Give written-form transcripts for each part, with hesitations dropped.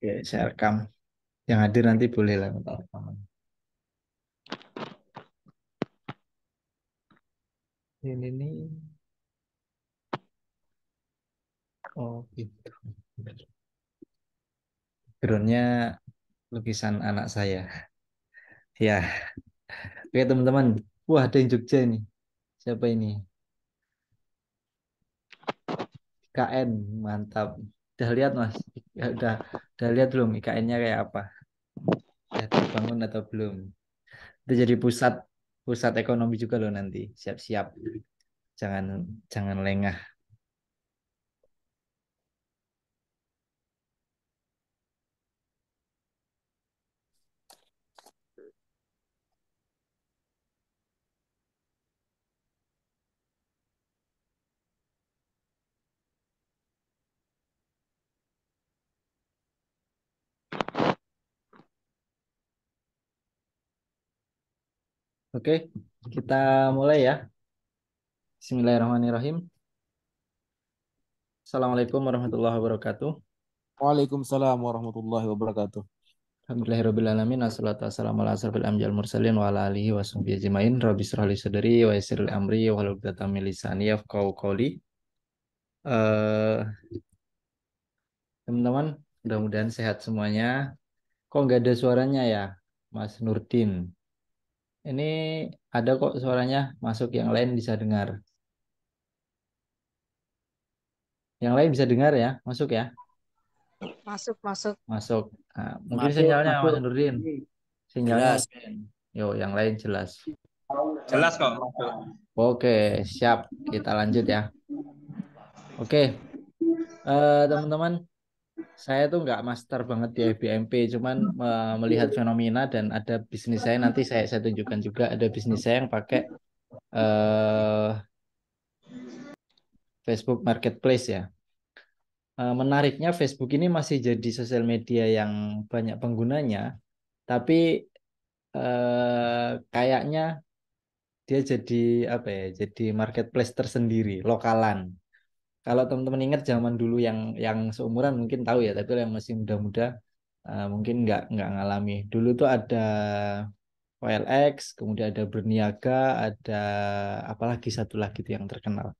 Oke, saya rekam. Yang hadir nanti boleh lah minta rekaman. Ini nih. Oh gitu. Backgroundnya lukisan anak saya. Ya, oke teman-teman. Wah, ada yang Jogja ini. Siapa ini? IKN, mantap. Udah lihat Mas? Ya, udah lihat belum IKN-nya kayak apa? Udah terbangun atau belum? Itu jadi pusat pusat ekonomi juga loh nanti. Siap-siap. Jangan jangan lengah. Oke, kita mulai ya. Bismillahirrahmanirrahim. Assalamualaikum warahmatullahi wabarakatuh. Waalaikumsalam warahmatullahi wabarakatuh. Alhamdulillahirrabbilalamin. Assalatu wassalamu ala asrofil anbiya'il mursalin wa ala alihi wa sahbihi ajma'in. Rabbi shrah li sadri wa yassir li amri wa hlul 'uqdatam min lisani yafqahu qawli. Eh, Teman-teman, mudah-mudahan sehat semuanya. Kok nggak ada suaranya ya, Mas Nurdin? Ini ada kok suaranya, masuk yang lain bisa dengar. Yang lain bisa dengar ya, masuk ya, Masuk, masuk. masuk. Nah, mungkin Masuk, sinyalnya Mas masuk. Nurdin, sinyalnya Jelas. mungkin. Yo, yang lain jelas. Jelas kok, masuk. Oke, siap. Kita lanjut ya. Oke, teman-teman, saya tuh nggak master banget di FBMP, cuman melihat fenomena dan ada bisnis saya nanti saya tunjukkan juga ada bisnis saya yang pakai eh, Facebook Marketplace ya. Menariknya Facebook ini masih jadi sosial media yang banyak penggunanya, tapi kayaknya dia jadi apa ya? Jadi marketplace tersendiri, lokalan. Kalau teman-teman ingat zaman dulu yang seumuran mungkin tahu ya, tapi yang masih muda-muda mungkin nggak ngalami. Dulu tuh ada OLX, kemudian ada Berniaga, ada apalagi satu lagi tuh yang terkenal.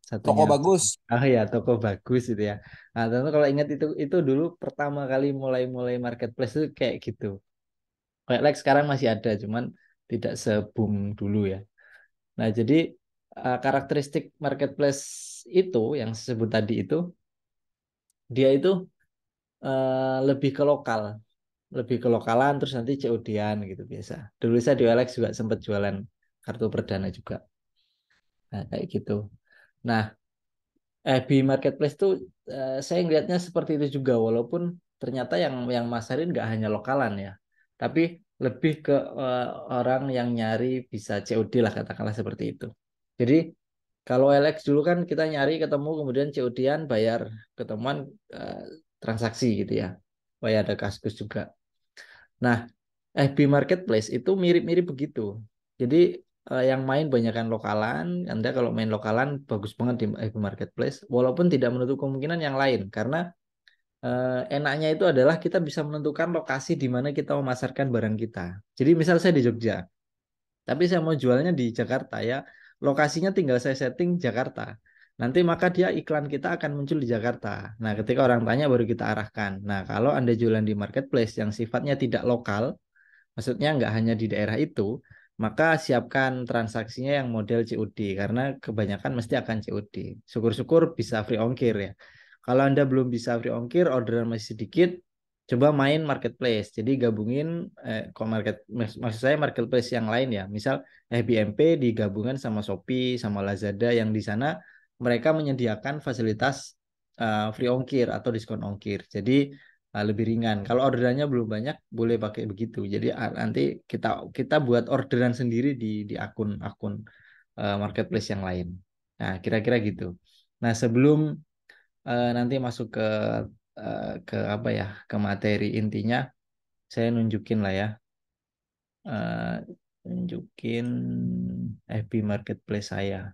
Satunya Toko bagus. ah ya toko bagus itu ya. Nah, tentu kalau ingat itu dulu pertama kali mulai-mulai marketplace itu kayak gitu. OLX sekarang masih ada, cuman tidak se-boom dulu ya. Nah, jadi karakteristik marketplace itu yang disebut tadi itu dia itu lebih ke lokal, lebih ke lokalan terus nanti COD-an gitu biasa. Dulu saya di OLX juga sempat jualan kartu perdana juga. Nah, kayak gitu. Nah, di marketplace tuh saya ngelihatnya seperti itu juga walaupun ternyata yang masarin nggak hanya lokalan ya, tapi lebih ke orang yang nyari bisa COD lah katakanlah seperti itu. Jadi kalau OLX dulu kan kita nyari ketemu kemudian COD-an bayar ketemuan eh, transaksi gitu ya. Oh ya ada Kaskus juga. Nah, FB Marketplace itu mirip-mirip begitu. Jadi yang main banyakkan lokalan. Anda kalau main lokalan bagus banget di FB Marketplace, walaupun tidak menutup kemungkinan yang lain. Karena enaknya itu adalah kita bisa menentukan lokasi di mana kita memasarkan barang kita. Jadi misal saya di Jogja, tapi saya mau jualnya di Jakarta ya, lokasinya tinggal saya setting Jakarta. Nanti maka dia iklan kita akan muncul di Jakarta. Nah, ketika orang tanya baru kita arahkan. Nah, kalau Anda jualan di marketplace yang sifatnya tidak lokal, maksudnya nggak hanya di daerah itu, maka siapkan transaksinya yang model COD karena kebanyakan mesti akan COD. Syukur-syukur bisa free ongkir ya. Kalau Anda belum bisa free ongkir, orderan masih sedikit, coba main marketplace. Jadi gabungin kok maksud saya marketplace yang lain ya. Misal FBMP digabungkan sama Shopee, sama Lazada yang di sana mereka menyediakan fasilitas free ongkir atau diskon ongkir. Jadi lebih ringan. Kalau orderannya belum banyak, boleh pakai begitu. Jadi nanti kita kita buat orderan sendiri di akun-akun marketplace yang lain. Nah, kira-kira gitu. Nah, sebelum nanti masuk ke apa ya, ke materi intinya, saya nunjukin lah ya, eh, nunjukin FB marketplace saya.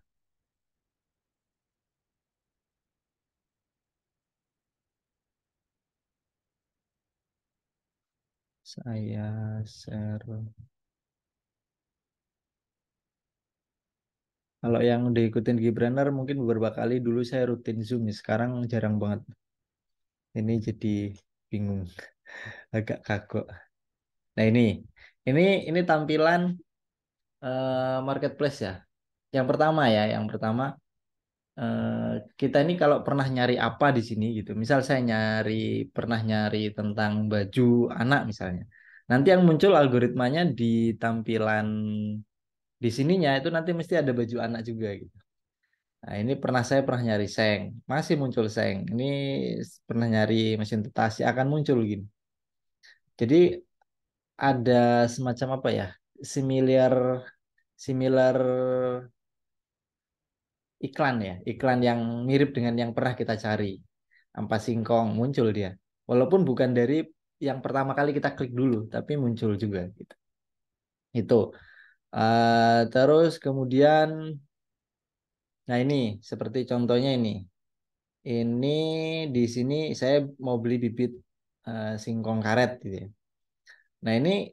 Saya share. Kalau yang diikutin Gibraner mungkin beberapa kali dulu saya rutin Zoom ya. Sekarang jarang banget. Ini jadi bingung, agak kagok. Nah ini ini tampilan marketplace ya. Yang pertama kita ini kalau pernah nyari apa di sini gitu. Misal saya pernah nyari tentang baju anak misalnya. Nanti yang muncul algoritmanya di tampilan di sininya itu nanti mesti ada baju anak juga gitu. Nah, ini saya pernah nyari seng, masih muncul seng. Ini pernah nyari mesin tetasi akan muncul gini. Jadi ada semacam apa ya? Similar similar iklan ya, iklan yang mirip dengan yang pernah kita cari. Ampas singkong muncul dia. Walaupun bukan dari yang pertama kali kita klik dulu, tapi muncul juga gitu. Itu. Terus kemudian, nah ini seperti contohnya ini. Ini di sini saya mau beli bibit singkong karet gitu ya. Nah ini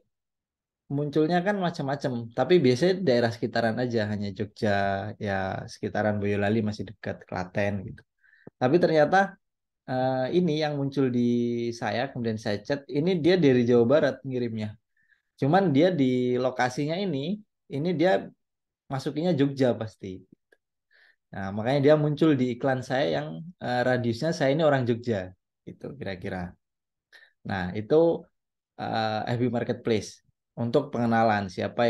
munculnya kan macam-macam, tapi biasanya daerah sekitaran aja, hanya Jogja, ya sekitaran Boyolali masih dekat Klaten gitu. Tapi ternyata ini yang muncul di saya, kemudian saya chat, ini dia dari Jawa Barat ngirimnya. Cuman dia di lokasinya ini dia masukinnya Jogja pasti. Nah, makanya dia muncul di iklan saya yang radiusnya saya ini orang Jogja, gitu kira-kira. Nah, itu FB Marketplace untuk pengenalan siapa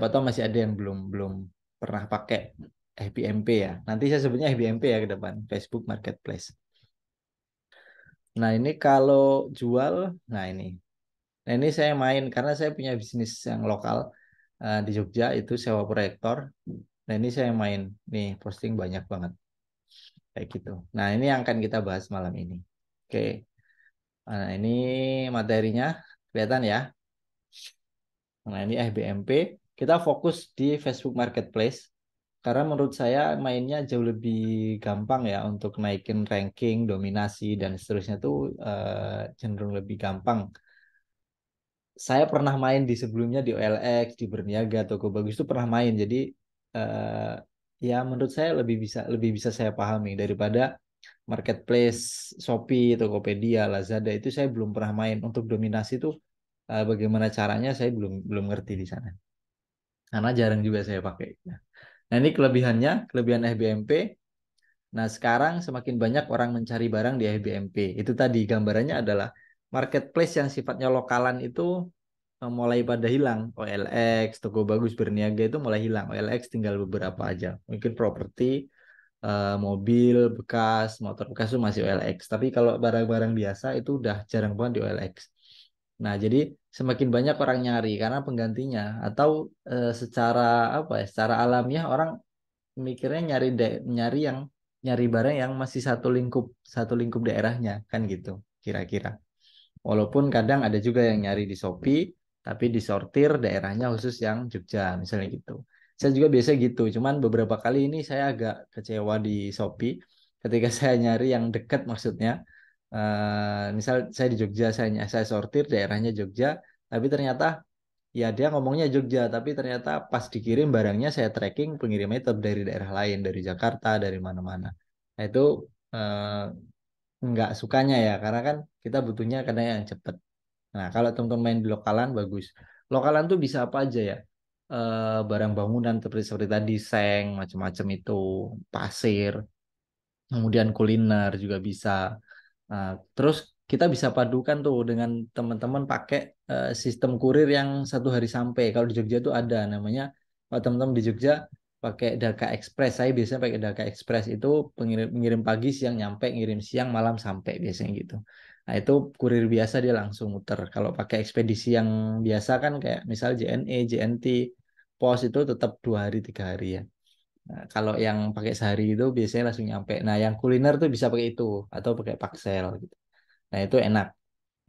tahu masih ada yang belum belum pernah pakai FBMP ya. Nanti saya sebutnya FBMP ya ke depan, Facebook Marketplace. Nah, ini kalau jual, nah ini. Nah, ini saya main karena saya punya bisnis yang lokal di Jogja itu sewa proyektor. Nah, ini saya main nih posting banyak banget kayak gitu. Nah, ini yang akan kita bahas malam ini. Oke. Nah, ini materinya kelihatan ya. Nah, ini FBMP. Kita fokus di Facebook Marketplace karena menurut saya mainnya jauh lebih gampang ya untuk naikin ranking, dominasi dan seterusnya tuh cenderung lebih gampang. Saya pernah main di sebelumnya di OLX, di Berniaga, Toko Bagus itu pernah main. Jadi eh, ya menurut saya lebih bisa saya pahami daripada marketplace Shopee, Tokopedia, Lazada itu saya belum pernah main. Untuk dominasi itu bagaimana caranya saya belum belum ngerti di sana. Karena jarang juga saya pakai. Nah, ini kelebihan FBMP. Nah, sekarang semakin banyak orang mencari barang di FBMP. Itu tadi gambarannya adalah marketplace yang sifatnya lokalan itu mulai pada hilang. OLX, Toko Bagus, Berniaga itu mulai hilang. OLX tinggal beberapa aja. Mungkin properti, mobil bekas, motor bekas itu masih OLX. Tapi kalau barang-barang biasa itu udah jarang banget di OLX. Nah, jadi semakin banyak orang nyari karena penggantinya atau secara apa ya? Secara alamiah orang mikirnya nyari barang yang masih satu lingkup daerahnya kan gitu kira-kira. Walaupun kadang ada juga yang nyari di Shopee, tapi disortir daerahnya khusus yang Jogja, misalnya gitu. Saya juga biasa gitu, cuman beberapa kali ini saya agak kecewa di Shopee ketika saya nyari yang dekat maksudnya. Misal saya di Jogja, saya sortir daerahnya Jogja, tapi ternyata ya dia ngomongnya Jogja, tapi ternyata pas dikirim barangnya saya tracking pengirimnya tetap dari daerah lain, dari Jakarta, dari mana-mana. Nah, itu eh, nggak sukanya ya, karena kan kita butuhnya kadang yang cepet. Nah, kalau teman-teman main di lokalan bagus. Lokalan tuh bisa apa aja ya? Barang bangunan seperti tadi seng, macam-macam itu, pasir, kemudian kuliner juga bisa. Nah, terus kita bisa padukan tuh dengan teman-teman pakai sistem kurir yang 1 hari sampai. Kalau di Jogja tuh ada namanya, kalau teman-teman di Jogja pakai Daka Express. Saya biasanya pakai Daka Express itu pengirim ngirim pagi, siang nyampe, ngirim siang, malam sampai biasanya gitu. Nah, itu kurir biasa dia langsung muter. Kalau pakai ekspedisi yang biasa kan kayak misal JNE, JNT, Pos itu tetap 2 hari, 3 hari ya. Nah, kalau yang pakai sehari itu biasanya langsung nyampe. Nah, yang kuliner tuh bisa pakai itu atau pakai Paxel gitu. Nah, itu enak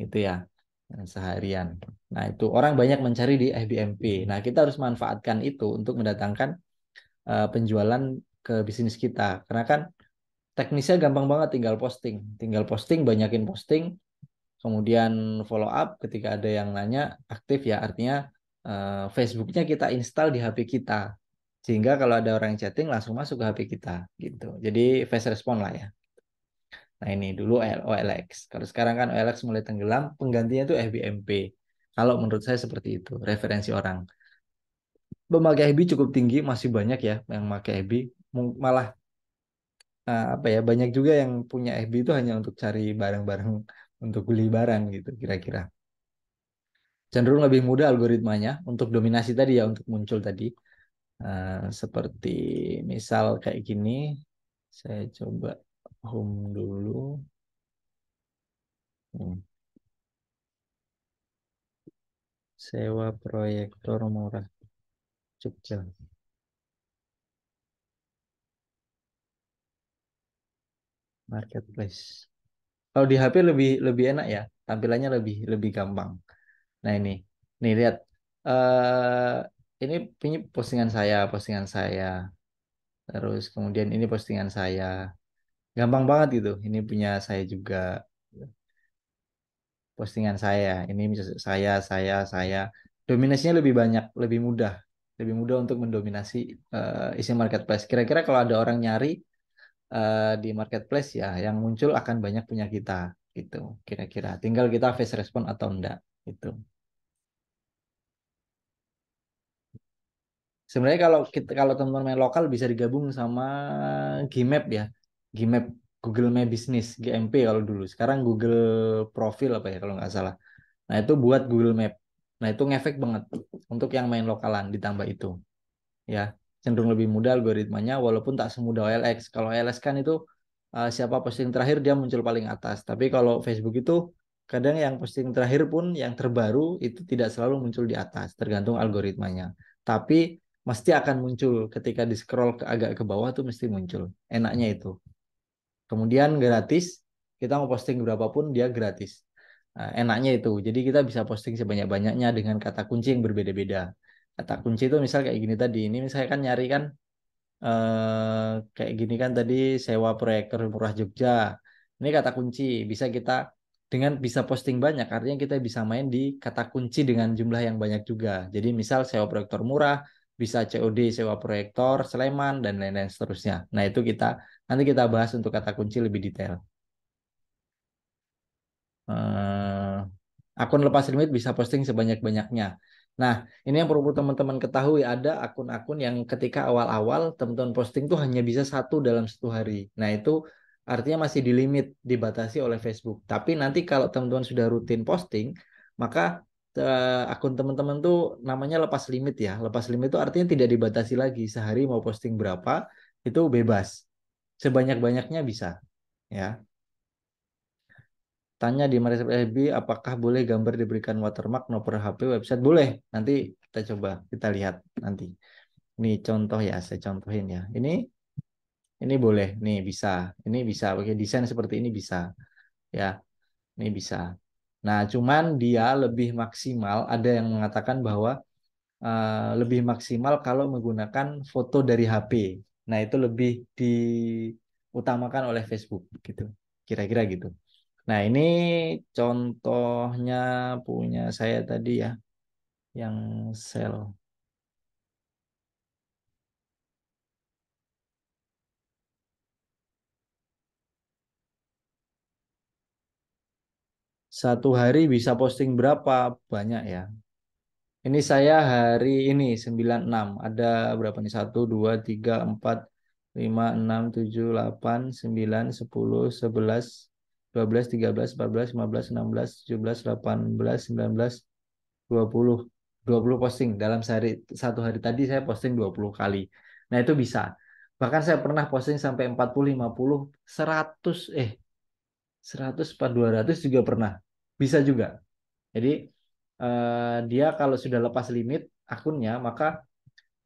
itu ya yang seharian. Nah, itu orang banyak mencari di FBMP. Nah, kita harus manfaatkan itu untuk mendatangkan penjualan ke bisnis kita. Karena kan teknisnya gampang banget, tinggal posting, banyakin posting. kemudian follow up ketika ada yang nanya aktif ya, artinya Facebooknya kita install di HP kita. Sehingga kalau ada orang chatting langsung masuk ke HP kita gitu. Jadi fast respon lah ya. Nah ini dulu OLX. Kalau sekarang kan OLX mulai tenggelam, penggantinya itu FBMP. Kalau menurut saya seperti itu, referensi orang. Pemakai FB cukup tinggi, masih banyak ya yang pakai FB. Malah apa ya, banyak juga yang punya FB itu hanya untuk cari barang-barang untuk beli barang gitu kira-kira. Cenderung lebih mudah algoritmanya untuk dominasi tadi ya, untuk muncul tadi. Seperti misal kayak gini, saya coba home dulu. Hmm. Sewa proyektor murah Jogja marketplace. Kalau di HP lebih lebih enak ya, tampilannya lebih lebih gampang. Nah ini, nih lihat. Ini postingan saya. Terus kemudian ini postingan saya. Gampang banget gitu. Ini punya saya juga. Postingan saya. Ini saya. Dominasinya lebih banyak, lebih mudah. Lebih mudah untuk mendominasi isi marketplace. Kira-kira kalau ada orang nyari di marketplace ya, yang muncul akan banyak punya kita gitu. Kira-kira. Tinggal kita face respon atau enggak gitu. Sebenarnya kalau teman-teman main lokal bisa digabung sama Gmap ya. Gmap, Google My Business, GMP kalau dulu. Sekarang Google Profil apa ya kalau nggak salah. Nah itu buat Google Map. Nah itu ngefek banget untuk yang main lokalan ditambah itu. Ya cenderung lebih mudah algoritmanya walaupun tak semudah OLX. Kalau OLX kan itu siapa posting terakhir dia muncul paling atas. Tapi kalau Facebook itu kadang yang posting terakhir pun yang terbaru itu tidak selalu muncul di atas, tergantung algoritmanya. Tapi mesti akan muncul ketika di scroll agak ke bawah tuh mesti muncul. Enaknya itu. Kemudian gratis, kita mau posting berapapun dia gratis. Nah, enaknya itu. Jadi kita bisa posting sebanyak-banyaknya dengan kata kunci yang berbeda-beda. Kata kunci itu misal kayak gini tadi. Ini misalnya kan nyari kan kayak gini kan tadi sewa proyektor murah Jogja. Ini kata kunci. Bisa kita dengan bisa posting banyak. Artinya kita bisa main di kata kunci dengan jumlah yang banyak juga. Jadi misal sewa proyektor murah, bisa COD sewa proyektor Sleman dan lain-lain seterusnya. Nah itu nanti kita bahas untuk kata kunci lebih detail. eh, Akun lepas limit bisa posting sebanyak-banyaknya. Nah, ini yang perlu teman-teman ketahui, ada akun-akun yang ketika awal-awal teman-teman posting tuh hanya bisa satu dalam 1 hari. Nah, itu artinya masih di limit, dibatasi oleh Facebook. Tapi nanti kalau teman-teman sudah rutin posting, maka akun teman-teman tuh namanya lepas limit ya. Lepas limit itu artinya tidak dibatasi lagi. Sehari mau posting berapa, itu bebas. Sebanyak-banyaknya bisa. Ya. Tanya di Marisa FB apakah boleh gambar diberikan watermark nomor HP website? Boleh. Nanti kita coba kita lihat nanti. Ini contoh ya, saya contohin ya. Ini boleh, nih bisa. Ini bisa pakai desain seperti ini bisa. Ya, ini bisa. Nah, cuman dia lebih maksimal. Ada yang mengatakan bahwa lebih maksimal kalau menggunakan foto dari HP. Nah, itu lebih diutamakan oleh Facebook gitu. Kira-kira gitu. Nah, ini contohnya punya saya tadi ya, yang sel. 1 hari bisa posting berapa? Banyak ya. Ini saya hari ini 96. Ada berapa nih? 1, 2, 3, 4, 5, 6, 7, 8, 9, 10, 11, 12, 13, 14, 15, 16, 17, 18, 19, 20. 20 posting. Dalam sehari 1 hari tadi saya posting 20 kali. Nah, itu bisa. Bahkan saya pernah posting sampai 40, 50, 100, 100, 200 juga pernah. Bisa juga. Jadi dia kalau sudah lepas limit akunnya, maka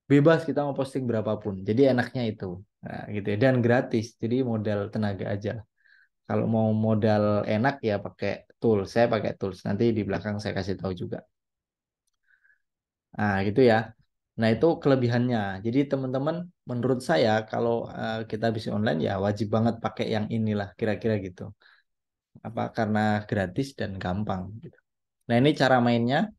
bebas kita mau posting berapapun. Jadi enaknya itu. Nah, gitu ya. Dan gratis. Jadi modal tenaga aja. Kalau mau modal enak ya pakai tools. Saya pakai tools. Nanti di belakang saya kasih tahu juga. Nah, gitu ya. Nah, itu kelebihannya. Jadi teman-teman, menurut saya kalau kita bisnis online ya wajib banget pakai yang inilah kira-kira gitu. karena gratis dan gampang gitu. Nah, ini cara mainnya.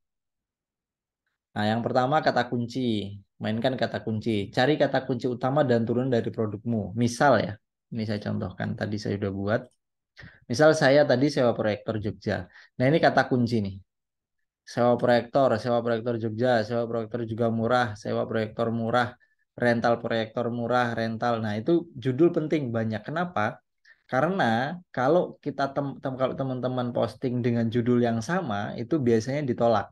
Nah, yang pertama kata kunci. Mainkan kata kunci. Cari kata kunci utama dan turun dari produkmu. Misal ya, ini saya contohkan. Tadi saya sudah buat. Misal saya tadi sewa proyektor Jogja. Nah, ini kata kunci nih. Sewa proyektor Jogja, sewa proyektor juga murah, sewa proyektor murah, rental proyektor murah, rental. Nah, itu judul penting banyak. Kenapa? Karena kalau kalau teman-teman posting dengan judul yang sama, itu biasanya ditolak.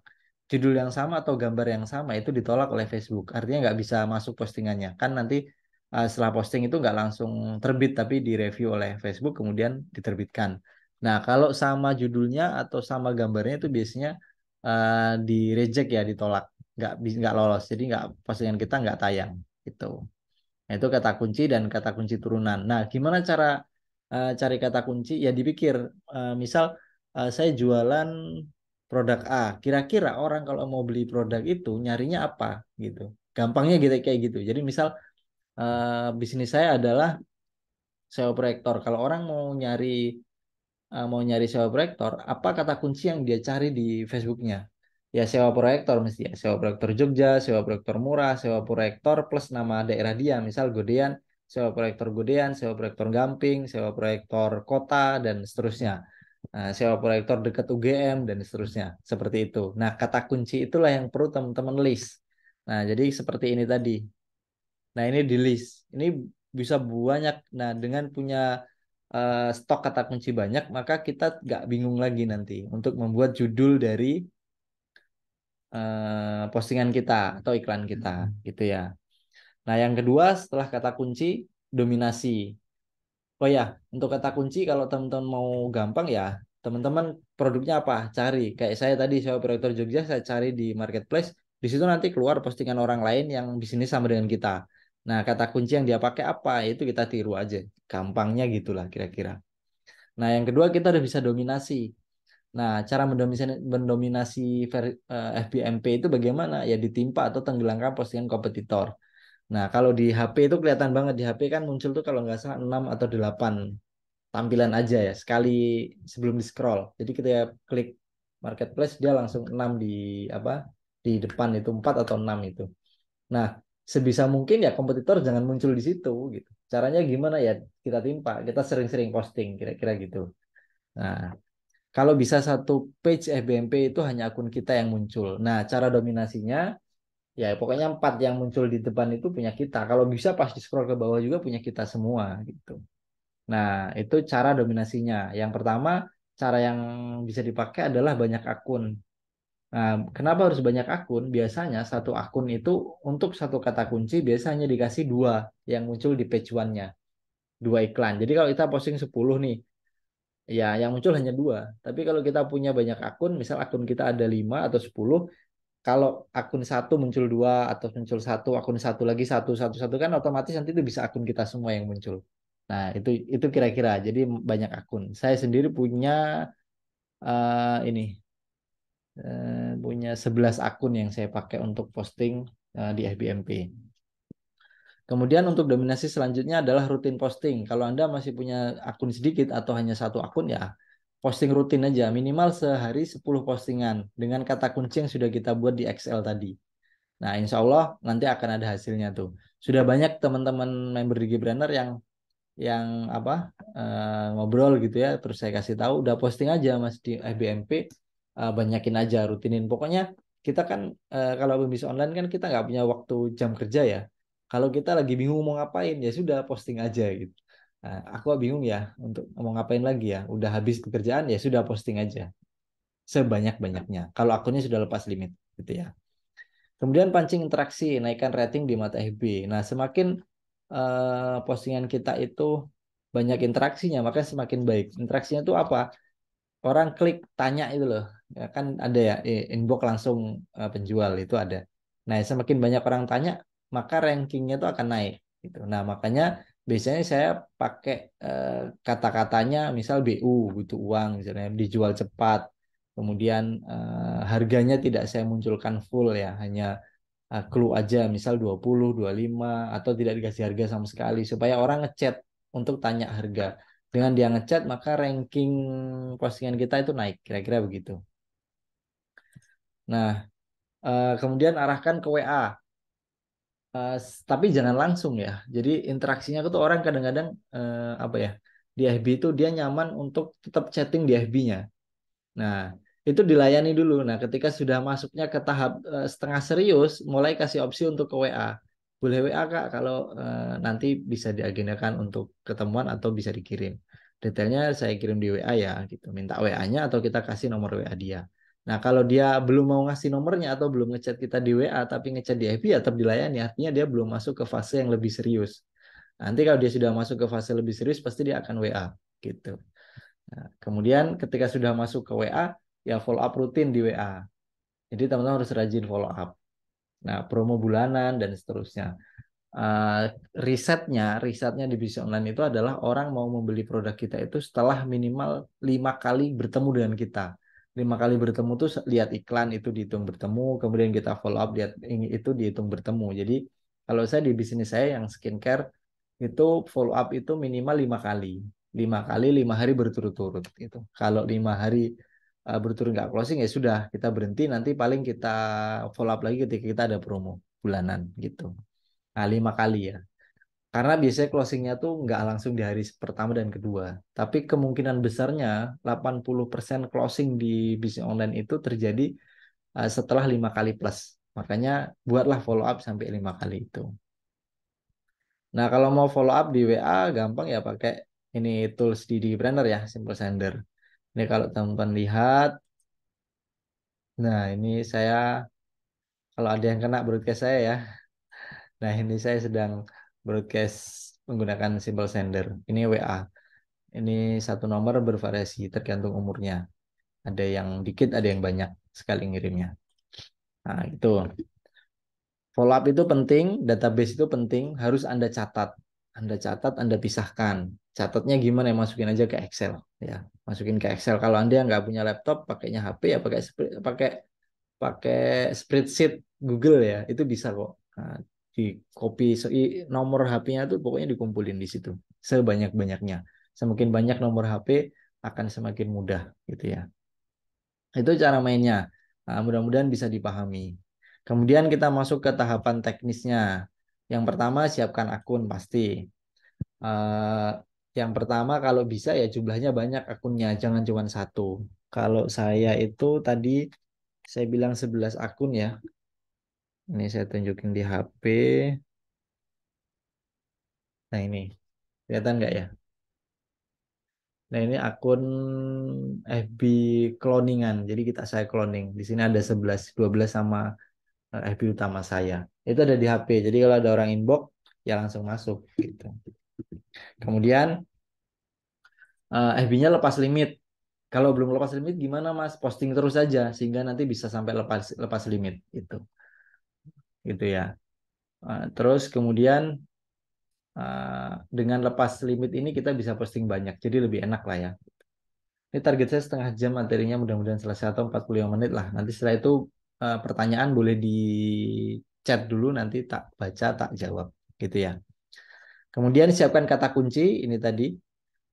Judul yang sama atau gambar yang sama itu ditolak oleh Facebook. Artinya nggak bisa masuk postingannya. Kan nanti setelah posting itu nggak langsung terbit, tapi direview oleh Facebook kemudian diterbitkan. Nah, kalau sama judulnya atau sama gambarnya itu biasanya di reject ya, ditolak, nggak lolos. Jadi nggak postingan kita nggak tayang gitu. Nah, itu kata kunci dan kata kunci turunan. Nah, gimana cara cari kata kunci? Ya dipikir, misal saya jualan produk A. Kira-kira orang kalau mau beli produk itu nyarinya apa gitu. Gampangnya gitu kayak gitu. Jadi misal bisnis saya adalah SEO proyektor. Kalau orang mau nyari sewa proyektor, apa kata kunci yang dia cari di Facebooknya? Ya sewa proyektor mesti ya, sewa proyektor Jogja, sewa proyektor murah, sewa proyektor plus nama daerah dia, misal Godean, sewa proyektor Gamping, sewa proyektor kota dan seterusnya. Nah, sewa proyektor dekat UGM dan seterusnya, seperti itu. Nah, kata kunci itulah yang perlu teman-teman list. Nah, jadi seperti ini tadi. Nah, ini di list. Ini bisa banyak. Nah, dengan punya stok kata kunci banyak, maka kita nggak bingung lagi nanti untuk membuat judul dari postingan kita atau iklan kita, gitu ya. Nah, yang kedua setelah kata kunci, dominasi. Oh ya, untuk kata kunci kalau teman-teman mau gampang ya, teman-teman produknya apa? Cari. Kayak saya tadi, saya operator Jogja, saya cari di marketplace. Di situ nanti keluar postingan orang lain yang bisnis sama dengan kita. Nah, kata kunci yang dia pakai apa? Itu kita tiru aja. Gampangnya gitulah kira-kira. Nah, yang kedua kita udah bisa dominasi. Nah, cara mendominasi FBMP itu bagaimana? Ya ditimpa atau tenggelamkan postingan kompetitor. Nah, kalau di HP itu kelihatan banget. Di HP kan muncul tuh kalau nggak salah 6 atau 8 tampilan aja ya, sekali sebelum di scroll. Jadi kita klik marketplace dia langsung 6 apa di depan itu 4 atau 6 itu. Nah, sebisa mungkin ya kompetitor jangan muncul di situ gitu. Caranya gimana ya? Kita timpa, kita sering-sering posting kira-kira gitu. Nah, kalau bisa satu page FBMP itu hanya akun kita yang muncul. Nah, cara dominasinya ya pokoknya 4 yang muncul di depan itu punya kita. Kalau bisa pas di scroll ke bawah juga punya kita semua gitu. Nah, itu cara dominasinya. Yang pertama, cara yang bisa dipakai adalah banyak akun. Nah, kenapa harus banyak akun? Biasanya satu akun itu untuk satu kata kunci biasanya dikasih dua yang muncul di page one-nya. Dua iklan. Jadi kalau kita posting 10 nih, ya yang muncul hanya dua. Tapi kalau kita punya banyak akun, misal akun kita ada 5 atau 10, kalau akun satu muncul dua atau muncul satu, akun satu lagi satu, satu, satu kan otomatis nanti itu bisa akun kita semua yang muncul. Nah, itu kira-kira. Jadi banyak akun. Saya sendiri punya ini punya 11 akun yang saya pakai untuk posting di FBMP. Kemudian untuk dominasi selanjutnya adalah rutin posting. Kalau Anda masih punya akun sedikit atau hanya satu akun ya posting rutin aja. Minimal sehari 10 postingan dengan kata kunci yang sudah kita buat di Excel tadi. Nah, insya Allah nanti akan ada hasilnya tuh. Sudah banyak teman-teman member di Gbrainer yang apa ngobrol gitu ya, terus saya kasih tahu udah posting aja Mas di FBMP, banyakin aja, rutinin. Pokoknya kita kan kalau bisnis online kan kita nggak punya waktu jam kerja ya. Kalau kita lagi bingung mau ngapain ya sudah posting aja gitu. Nah, aku bingung ya untuk mau ngapain lagi ya. Udah habis pekerjaan ya sudah posting aja sebanyak-banyaknya. Kalau akunnya sudah lepas limit gitu ya. Kemudian pancing interaksi, naikkan rating di mata FB. Nah, semakin postingan kita itu banyak interaksinya, maka semakin baik. Interaksinya itu apa? Orang klik tanya itu loh. Ya, kan ada ya inbox langsung penjual itu ada. Nah, semakin banyak orang tanya, maka rankingnya itu akan naik gitu. Nah, makanya biasanya saya pakai kata-katanya misal BU butuh uang misalnya dijual cepat. Kemudian harganya tidak saya munculkan full ya, hanya clue aja misal 20, 25 atau tidak dikasih harga sama sekali supaya orang ngechat untuk tanya harga. Dengan dia ngechat maka ranking postingan kita itu naik, kira-kira begitu. Nah, kemudian arahkan ke WA. Tapi jangan langsung ya. Jadi interaksinya tuh orang kadang-kadang apa ya, di FB itu dia nyaman untuk tetap chatting di FB-nya. Nah, itu dilayani dulu. Nah, ketika sudah masuknya ke tahap setengah serius, mulai kasih opsi untuk ke WA. Boleh WA Kak, kalau nanti bisa diagendakan untuk ketemuan atau bisa dikirim. Detailnya saya kirim di WA ya, gitu. Minta WA-nya atau kita kasih nomor WA dia. Nah, kalau dia belum mau ngasih nomornya atau belum ngechat kita di WA tapi ngechat di FB ya tetap dilayani. Artinya dia belum masuk ke fase yang lebih serius. Nanti kalau dia sudah masuk ke fase lebih serius pasti dia akan WA gitu. Nah, kemudian ketika sudah masuk ke WA, ya follow up rutin di WA. Jadi teman-teman harus rajin follow up. Nah, promo bulanan dan seterusnya. Eh, risetnya di bisnis online itu adalah orang mau membeli produk kita itu setelah minimal 5 kali bertemu dengan kita. 5 kali bertemu tuh lihat iklan itu dihitung bertemu, kemudian kita follow up lihat itu dihitung bertemu. Jadi kalau saya di bisnis saya yang skincare itu follow up itu minimal 5 kali, 5 kali 5 hari berturut-turut gitu. Kalau 5 hari berturut nggak closing ya sudah kita berhenti. Nanti paling kita follow up lagi ketika kita ada promo bulanan gitu. Nah, 5 kali ya. Karena biasanya closingnya tuh nggak langsung di hari pertama dan kedua. Tapi kemungkinan besarnya 80% closing di bisnis online itu terjadi setelah 5 kali plus. Makanya buatlah follow up sampai 5 kali itu. Nah, kalau mau follow up di WA gampang ya pakai ini tools di Planner ya, Simple Sender. Ini kalau teman-teman lihat, nah ini saya kalau ada yang kena broadcast saya ya. Nah, ini saya sedang broadcast menggunakan Simple Sender. Ini WA. Ini satu nomor bervariasi tergantung umurnya. Ada yang dikit, ada yang banyak sekali ngirimnya. Nah, itu. Follow up itu penting, database itu penting, harus Anda catat. Anda catat, Anda pisahkan. Catatnya gimana ya? Masukin aja ke Excel ya. Masukin ke Excel. Kalau Anda nggak punya laptop, pakainya HP ya pakai pakai spreadsheet Google ya. Itu bisa kok. Nah, di copy nomor HP-nya tuh pokoknya dikumpulin di situ sebanyak-banyaknya. Semakin banyak nomor HP akan semakin mudah gitu ya. Itu cara mainnya. Nah, mudah-mudahan bisa dipahami. Kemudian kita masuk ke tahapan teknisnya. Yang pertama siapkan akun pasti. Eh, yang pertama kalau bisa ya jumlahnya banyak akunnya, jangan cuma satu. Kalau saya itu tadi saya bilang 11 akun ya. Ini saya tunjukin di HP. Nah ini, kelihatan nggak ya? Nah ini akun FB cloningan. Jadi saya cloning. Di sini ada 11, 12 sama FB utama saya. Itu ada di HP. Jadi kalau ada orang inbox ya langsung masuk gitu. Kemudian FB-nya lepas limit. Kalau belum lepas limit gimana Mas? Posting terus saja sehingga nanti bisa sampai lepas lepas limit gitu. Gitu ya. Terus kemudian dengan lepas limit ini kita bisa posting banyak. Jadi lebih enak lah ya. Ini target saya setengah jam materinya mudah-mudahan selesai atau 45 menit lah. Nanti setelah itu pertanyaan boleh di chat dulu nanti tak baca tak jawab gitu ya. Kemudian siapkan kata kunci ini tadi.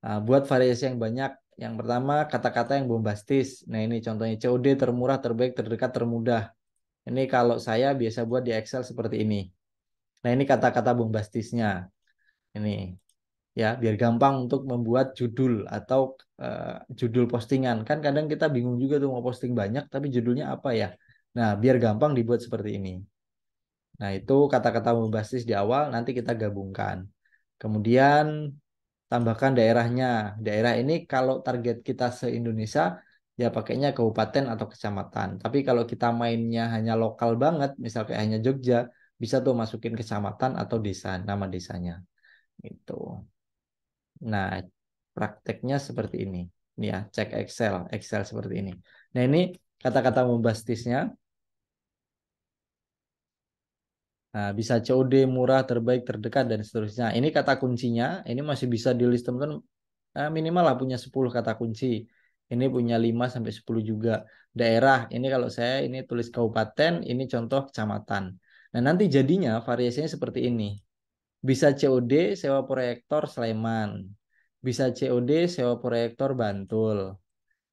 Buat variasi yang banyak. Yang pertama kata-kata yang bombastis. Nah ini contohnya COD termurah, terbaik, terdekat, termudah. Ini kalau saya biasa buat di Excel seperti ini. Nah ini kata-kata bombastisnya. Ini ya biar gampang untuk membuat judul atau judul postingan. Kan kadang kita bingung juga tuh mau posting banyak tapi judulnya apa ya. Nah biar gampang dibuat seperti ini. Nah itu kata-kata bombastis di awal nanti kita gabungkan. Kemudian tambahkan daerahnya. Daerah ini kalau target kita se-Indonesia ya pakainya kabupaten atau kecamatan. Tapi kalau kita mainnya hanya lokal banget, misal kayak hanya Jogja, bisa tuh masukin kecamatan atau desa, nama desanya. Gitu. Nah, prakteknya seperti ini. Ini ya, cek Excel, Excel seperti ini. Nah, ini kata-kata bombastisnya. Nah, bisa COD, murah, terbaik, terdekat, dan seterusnya. Ini kata kuncinya. Ini masih bisa di list teman-teman. Minimal lah punya 10 kata kunci. Ini punya 5 sampai 10 juga. Daerah, ini kalau saya ini tulis kabupaten, ini contoh kecamatan. Nah, nanti jadinya variasinya seperti ini. Bisa COD, sewa proyektor Sleman. Bisa COD sewa proyektor Bantul.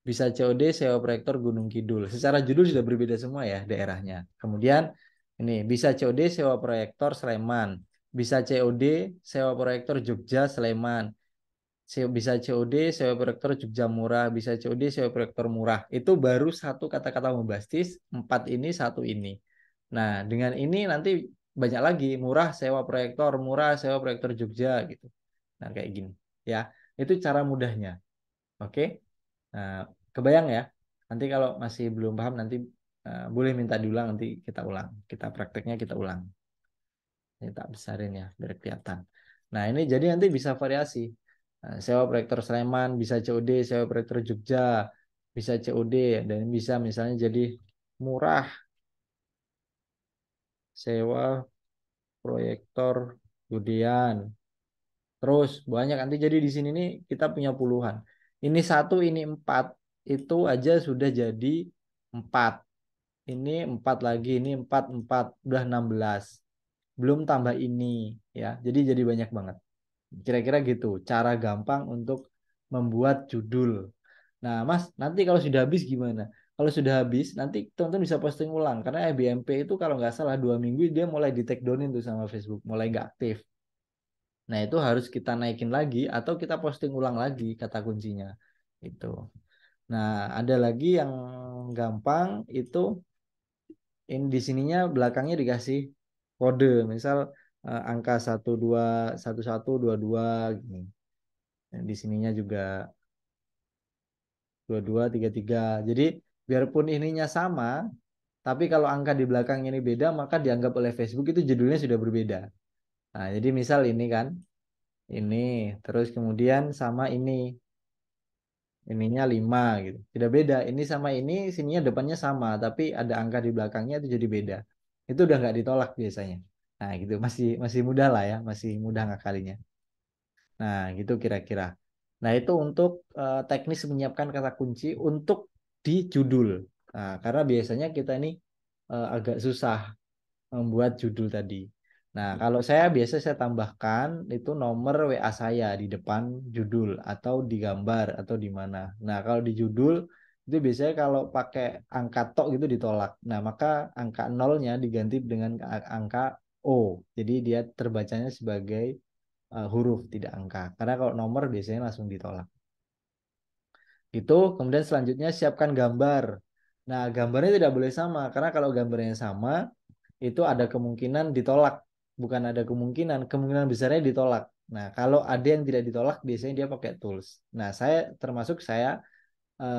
Bisa COD sewa proyektor Gunung Kidul. Secara judul sudah berbeda semua ya daerahnya. Kemudian ini bisa COD sewa proyektor Sleman. Bisa COD sewa proyektor Jogja Sleman. Bisa COD sewa proyektor Jogja Murah. Bisa COD sewa proyektor Murah. Itu baru satu kata-kata bombastis. 4 ini, satu ini. Nah, dengan ini nanti banyak lagi. Murah sewa proyektor Jogja gitu. Nah, kayak gini. Ya, itu cara mudahnya. Oke. Nah, kebayang ya. Nanti kalau masih belum paham nanti boleh minta diulang, nanti kita ulang. Kita prakteknya kita ulang. Ini tak besarin ya biar kelihatan. Nah, ini jadi nanti bisa variasi. Nah, sewa proyektor Sleman bisa COD, sewa proyektor Jogja bisa COD, dan bisa misalnya jadi murah sewa proyektor Gudean. Terus banyak nanti jadi di sini nih kita punya puluhan. Ini satu, ini empat, itu aja sudah jadi empat. Ini empat lagi, ini empat, udah 16. Belum tambah ini ya. Jadi banyak banget. Kira-kira gitu. Cara gampang untuk membuat judul. Nah, Mas, nanti kalau sudah habis gimana? Kalau sudah habis, nanti teman-teman bisa posting ulang. Karena IBMP itu kalau nggak salah 2 minggu dia mulai di take downin tuh sama Facebook, mulai nggak aktif. Nah, itu harus kita naikin lagi atau kita posting ulang lagi kata kuncinya. Itu. Nah, ada lagi yang gampang itu ini di sininya belakangnya dikasih kode, misal angka 121122 gini. Nah, di sininya juga 2233. Jadi biarpun ininya sama, tapi kalau angka di belakangnya ini beda, maka dianggap oleh Facebook itu judulnya sudah berbeda. Nah, jadi misal ini kan, ini, terus kemudian sama ininya 5 gitu. Tidak beda. Ini sama ini, sininya depannya sama, tapi ada angka di belakangnya itu jadi beda. Itu udah nggak ditolak biasanya. Nah, gitu. Masih masih mudah lah ya, masih mudah ngakalinya. Nah, gitu kira-kira. Nah, itu untuk teknis menyiapkan kata kunci untuk di judul. Nah, karena biasanya kita ini agak susah membuat judul tadi. Nah, kalau saya biasa saya tambahkan itu nomor WA saya di depan judul atau di gambar atau di mana. Nah, kalau di judul itu biasanya kalau pakai angka tok gitu ditolak. Nah, maka angka nolnya diganti dengan angka O. Jadi dia terbacanya sebagai huruf tidak angka. Karena kalau nomor biasanya langsung ditolak. Itu kemudian selanjutnya siapkan gambar. Nah, gambarnya tidak boleh sama karena kalau gambarnya sama itu ada kemungkinan ditolak. Bukan ada kemungkinan besarnya ditolak. Nah, kalau ada yang tidak ditolak, biasanya dia pakai tools. Nah, saya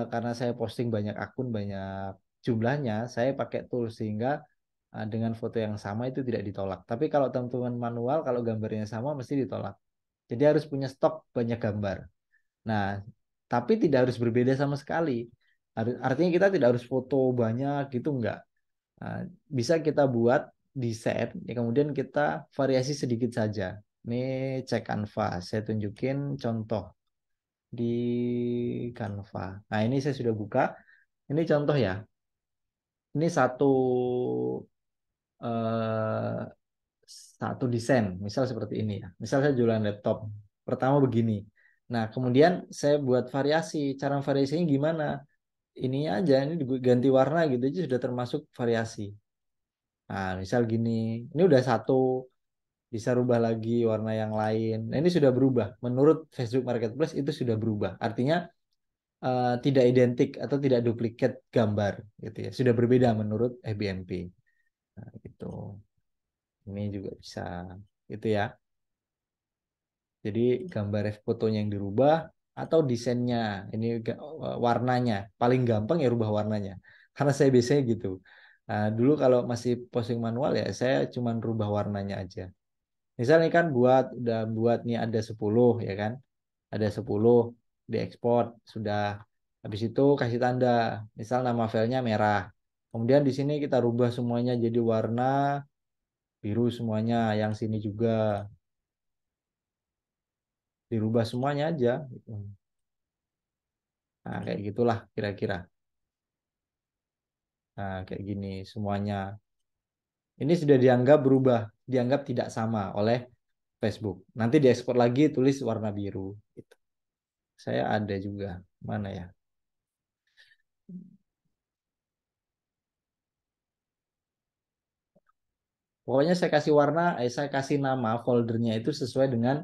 karena saya posting banyak akun, banyak jumlahnya, saya pakai tools sehingga dengan foto yang sama itu tidak ditolak. Tapi kalau teman-teman manual, kalau gambarnya sama mesti ditolak. Jadi harus punya stok banyak gambar. Nah, tapi tidak harus berbeda sama sekali. Artinya kita tidak harus foto banyak gitu enggak. Nah, bisa kita buat desain, ya kemudian kita variasi sedikit saja. Ini cek Canva, saya tunjukin contoh di Canva. Nah, ini saya sudah buka. Ini contoh ya. Ini eh, satu desain, misal seperti ini ya. Misal saya jualan laptop. Pertama begini. Nah, kemudian saya buat variasi. Cara variasinya gimana? Ini aja, ini diganti warna gitu aja sudah termasuk variasi. Nah, misal gini, ini udah satu, bisa rubah lagi warna yang lain. Nah, ini sudah berubah. Menurut Facebook Marketplace itu sudah berubah. Artinya tidak identik atau tidak duplikat gambar gitu ya. Sudah berbeda menurut Airbnb. Nah, gitu. Ini juga bisa gitu ya. Jadi gambar fotonya yang dirubah atau desainnya. Ini warnanya. Paling gampang ya rubah warnanya. Karena saya biasanya gitu. Nah, dulu kalau masih posting manual ya saya cuma rubah warnanya aja. Misalnya kan udah buat nih ada 10 ya kan. Ada 10 diekspor sudah. Habis itu kasih tanda. Misal nama filenya merah. Kemudian di sini kita rubah semuanya jadi warna biru semuanya. Yang sini juga dirubah semuanya aja gitu. Nah, kayak gitulah kira-kira. Nah, kayak gini semuanya. Ini sudah dianggap berubah, dianggap tidak sama oleh Facebook. Nanti diekspor lagi tulis warna biru gitu. Saya ada juga. Mana ya? Pokoknya saya kasih warna, saya kasih nama foldernya itu sesuai dengan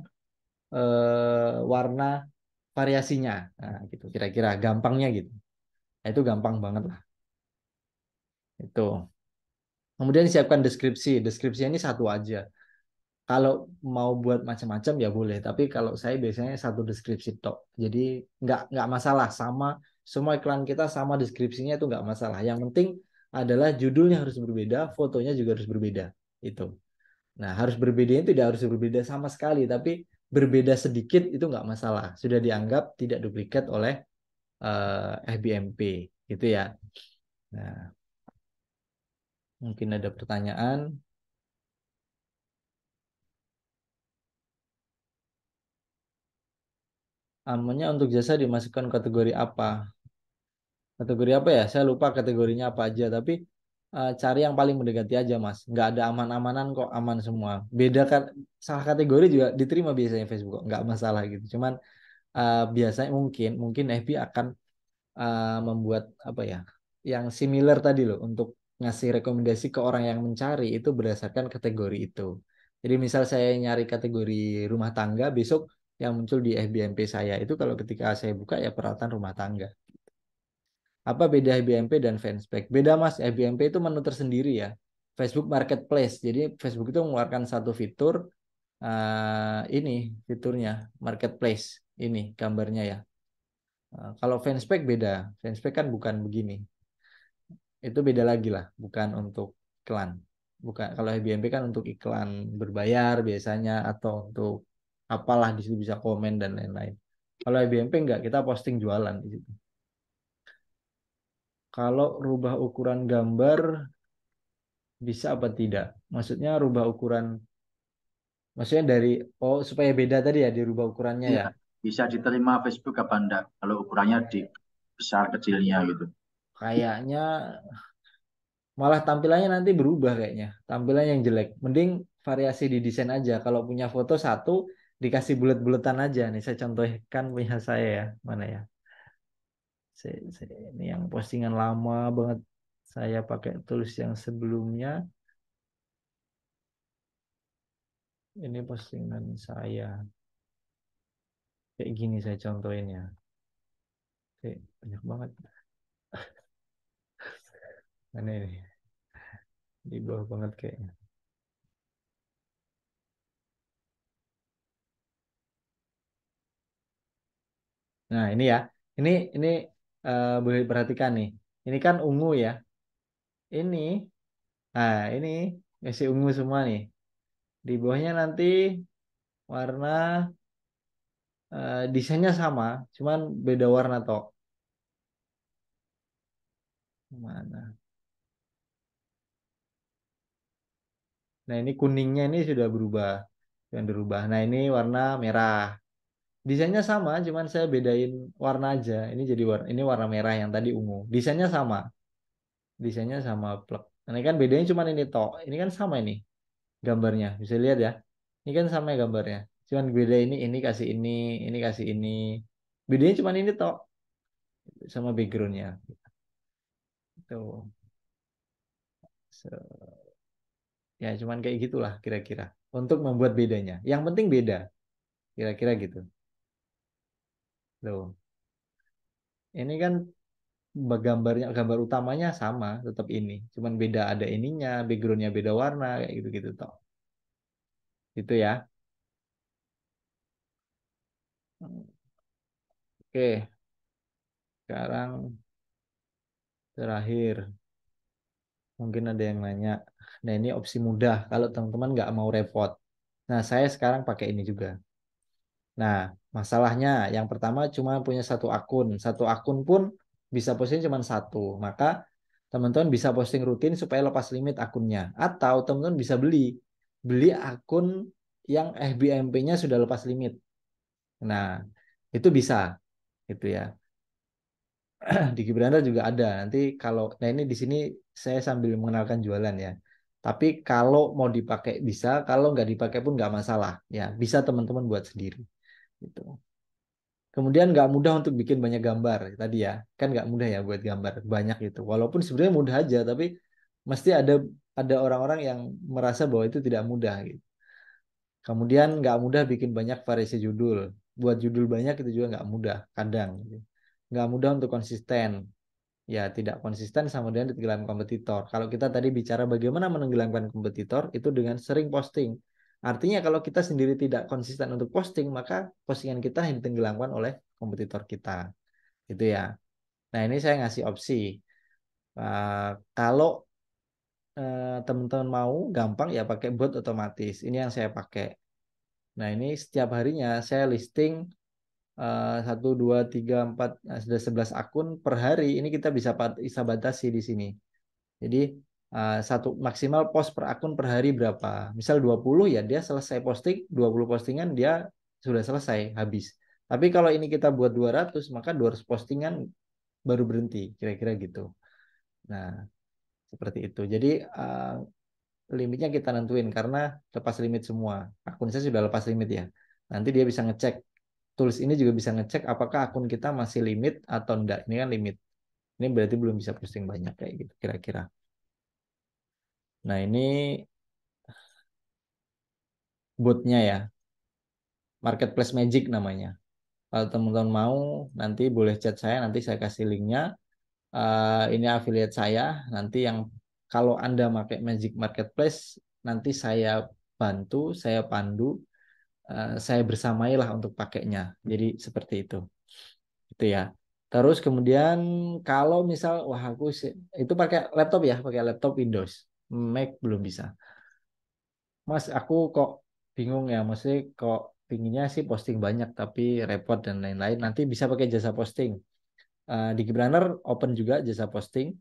warna variasinya. Nah, gitu kira-kira gampangnya gitu. Nah, itu gampang banget lah. Itu. Kemudian siapkan deskripsi. Deskripsinya ini satu aja. Kalau mau buat macam-macam ya boleh, tapi kalau saya biasanya satu deskripsi tok. Jadi nggak masalah sama semua iklan kita sama deskripsinya itu nggak masalah. Yang penting adalah judulnya harus berbeda, fotonya juga harus berbeda. Itu. Nah, harus berbedanya tidak harus berbeda sama sekali, tapi berbeda sedikit itu nggak masalah. Sudah dianggap tidak duplikat oleh FBMP, gitu ya. Nah, mungkin ada pertanyaan. Amannya untuk jasa dimasukkan kategori apa? Kategori apa ya? Saya lupa kategorinya apa aja, tapi cari yang paling mendekati aja, Mas. Nggak ada aman-amanan kok, aman semua. Beda kan, salah kategori juga diterima biasanya Facebook kok, nggak masalah gitu. Cuman biasanya mungkin FB akan membuat apa ya, yang similar tadi loh untuk ngasih rekomendasi ke orang yang mencari itu berdasarkan kategori itu. Jadi misal saya nyari kategori rumah tangga, besok yang muncul di FBMP saya itu kalau ketika saya buka ya peralatan rumah tangga. Apa beda FBMP dan Fanspage? Beda Mas, FBMP itu menu tersendiri ya. Facebook Marketplace. Jadi Facebook itu mengeluarkan satu fitur ini fiturnya Marketplace. Ini gambarnya ya. Kalau Fanspage beda. Fanspage kan bukan begini. Itu beda lagi lah, bukan untuk iklan. Bukan kalau FBMP kan untuk iklan berbayar biasanya atau untuk apalah di situ bisa komen dan lain-lain. Kalau FBMP enggak, kita posting jualan di situ. Kalau rubah ukuran gambar bisa apa tidak? Maksudnya rubah ukuran, maksudnya dari supaya beda tadi ya dirubah ukurannya ya. Iya, bisa diterima Facebook apa enggak kalau ukurannya di besar kecilnya gitu. Kayaknya malah tampilannya nanti berubah kayaknya. Tampilannya yang jelek. Mending variasi di desain aja. Kalau punya foto satu dikasih bulat-bulatan aja. Nih saya contohkan punya saya ya. Mana ya? Ini yang postingan lama banget. Saya pakai tools yang sebelumnya. Ini postingan saya. Kayak gini saya contohin ya. Oke, banyak banget. Mana ini? Di bawah banget kayaknya. Nah, ini ya. Ini boleh perhatikan nih. Ini kan ungu ya. Ini ini masih ungu semua nih. Di bawahnya nanti warna desainnya sama, cuman beda warna toh. Mana? Nah, ini kuningnya ini sudah berubah. Yang berubah. Nah, ini warna merah. Desainnya sama, cuman saya bedain warna aja. Ini jadi ini warna merah yang tadi ungu. Desainnya sama. Desainnya sama plek. Ini kan bedanya cuman ini toh. Ini kan sama ini gambarnya. Bisa lihat ya. Ini kan sama ya gambarnya. Cuman beda ini kasih ini kasih ini. Bedanya cuman ini toh sama backgroundnya. Tuh. Ya cuman kayak gitulah kira-kira. Untuk membuat bedanya. Yang penting beda. Kira-kira gitu. Tuh. Ini kan gambarnya gambar utamanya sama tetap ini cuman beda ada ininya backgroundnya beda warna kayak gitu gitu toh itu ya. Oke, sekarang terakhir mungkin ada yang nanya. Nah, ini opsi mudah kalau teman-teman nggak mau repot. Nah, saya sekarang pakai ini juga. Nah, masalahnya yang pertama cuma punya satu akun pun bisa posting cuma satu, maka teman-teman bisa posting rutin supaya lepas limit akunnya, atau teman-teman bisa beli akun yang FBMP-nya sudah lepas limit. Nah, itu bisa, itu ya. Di Gibraltar juga ada. Nanti kalau, nah ini di sini saya sambil mengenalkan jualan ya. Tapi kalau mau dipakai bisa, kalau nggak dipakai pun nggak masalah. Ya, bisa teman-teman buat sendiri. Gitu. Kemudian nggak mudah untuk bikin banyak gambar tadi ya, kan nggak mudah ya buat gambar banyak itu. Walaupun sebenarnya mudah aja, tapi mesti ada orang-orang yang merasa bahwa itu tidak mudah gitu. Kemudian nggak mudah bikin banyak variasi judul. Buat judul banyak itu juga nggak mudah kadang, gitu. Nggak mudah untuk konsisten. Ya tidak konsisten sama dengan tenggelam kompetitor. Kalau kita tadi bicara bagaimana menenggelamkan kompetitor, itu dengan sering posting. Artinya kalau kita sendiri tidak konsisten untuk posting, maka postingan kita yang ditenggelamkan oleh kompetitor kita. Gitu ya. Nah ini saya ngasih opsi. Kalau teman-teman mau gampang ya pakai bot otomatis. Ini yang saya pakai. Nah ini setiap harinya saya listing 1, 2, 3, 4, sudah 11 akun per hari. Ini kita bisa batasi di sini. Jadi satu maksimal post per akun per hari berapa? Misal 20 ya dia selesai posting, 20 postingan dia sudah selesai habis. Tapi kalau ini kita buat 200 maka 200 postingan baru berhenti, kira-kira gitu. Nah, seperti itu. Jadi limitnya kita nentuin karena lepas limit semua. Akun saya sudah lepas limit ya. Nanti dia bisa ngecek. Tools ini juga bisa ngecek apakah akun kita masih limit atau enggak. Ini kan limit. Ini berarti belum bisa posting banyak kayak gitu kira-kira. Nah, ini botnya ya. Marketplace Magic namanya. Kalau teman-teman mau, nanti boleh chat saya, nanti saya kasih linknya. Ini affiliate saya, nanti yang kalau Anda pakai Magic Marketplace, nanti saya bantu, saya pandu, saya bersamailah untuk pakainya. Jadi seperti itu ya. Terus kemudian kalau misal, wah itu pakai laptop Windows, Mac belum bisa. Mas, aku kok bingung ya, maksudnya kok pinginnya sih posting banyak tapi repot dan lain-lain. Nanti bisa pakai jasa posting. Di Gibranner open juga jasa posting.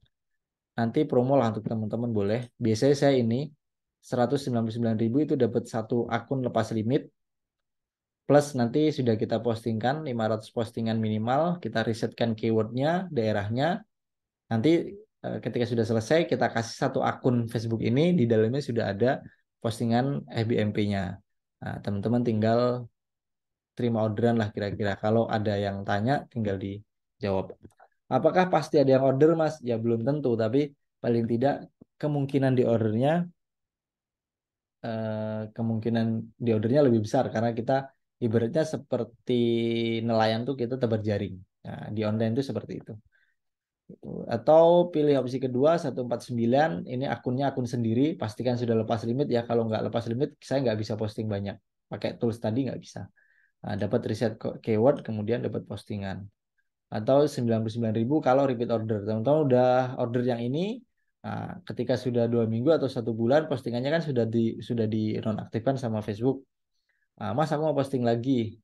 Nanti promo lah untuk teman-teman boleh. Biasanya saya ini 199.000 itu dapat satu akun lepas limit. Plus nanti sudah kita postingkan 500 postingan minimal. Kita risetkan keywordnya, daerahnya. Nanti ketika sudah selesai kita kasih satu akun Facebook ini. Di dalamnya sudah ada postingan FBMP-nya. Nah, teman-teman tinggal terima orderan lah kira-kira. Kalau ada yang tanya tinggal dijawab. Apakah pasti ada yang order Mas? Ya belum tentu, tapi paling tidak kemungkinan di ordernya kemungkinan di ordernya lebih besar karena kita ibaratnya seperti nelayan tuh kita tebar jaring. Nah, di online itu seperti itu. Atau pilih opsi kedua 149 ini akunnya akun sendiri, pastikan sudah lepas limit ya. Kalau nggak lepas limit saya nggak bisa posting banyak. Pakai tools tadi nggak bisa. Nah, dapat riset keyword kemudian dapat postingan. Atau 99.000 kalau repeat order. Teman-teman udah order yang ini, nah, ketika sudah 2 minggu atau 1 bulan postingannya kan sudah di nonaktifkan sama Facebook. Nah, Mas aku mau posting lagi,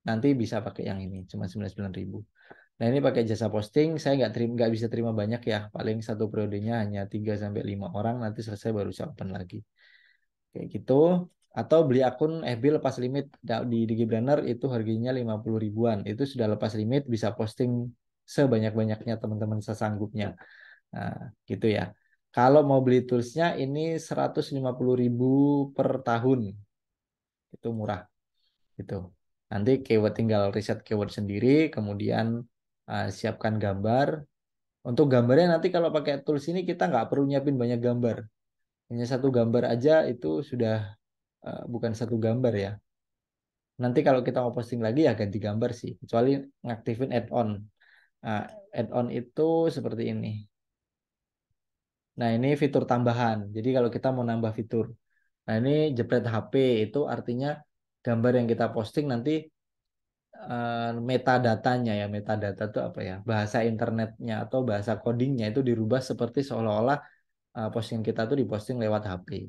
nanti bisa pakai yang ini cuma 99.000. Nah ini pakai jasa posting, saya nggak bisa terima banyak ya, paling satu periodenya hanya 3 sampai 5 orang, nanti selesai baru saya open lagi. Kayak gitu. Atau beli akun FB lepas limit di Gibranner itu harganya 50 ribuan. Itu sudah lepas limit bisa posting sebanyak-banyaknya teman-teman sesanggupnya. Nah, gitu ya. Kalau mau beli toolsnya ini 150.000 per tahun. Itu murah gitu. Nanti keyword tinggal riset keyword sendiri, kemudian siapkan gambar. Untuk gambarnya nanti kalau pakai tools ini kita nggak perlu nyiapin banyak gambar. Hanya satu gambar aja itu sudah bukan satu gambar ya. Nanti kalau kita mau posting lagi ya ganti gambar sih, kecuali ngaktifin add-on. Nah, add-on itu seperti ini. Nah, ini fitur tambahan. Jadi kalau kita mau nambah fitur. Nah, ini jepret HP itu artinya gambar yang kita posting nanti metadatanya ya. Metadata itu apa ya? Bahasa internetnya atau bahasa codingnya itu dirubah seperti seolah-olah posting kita tuh diposting lewat HP.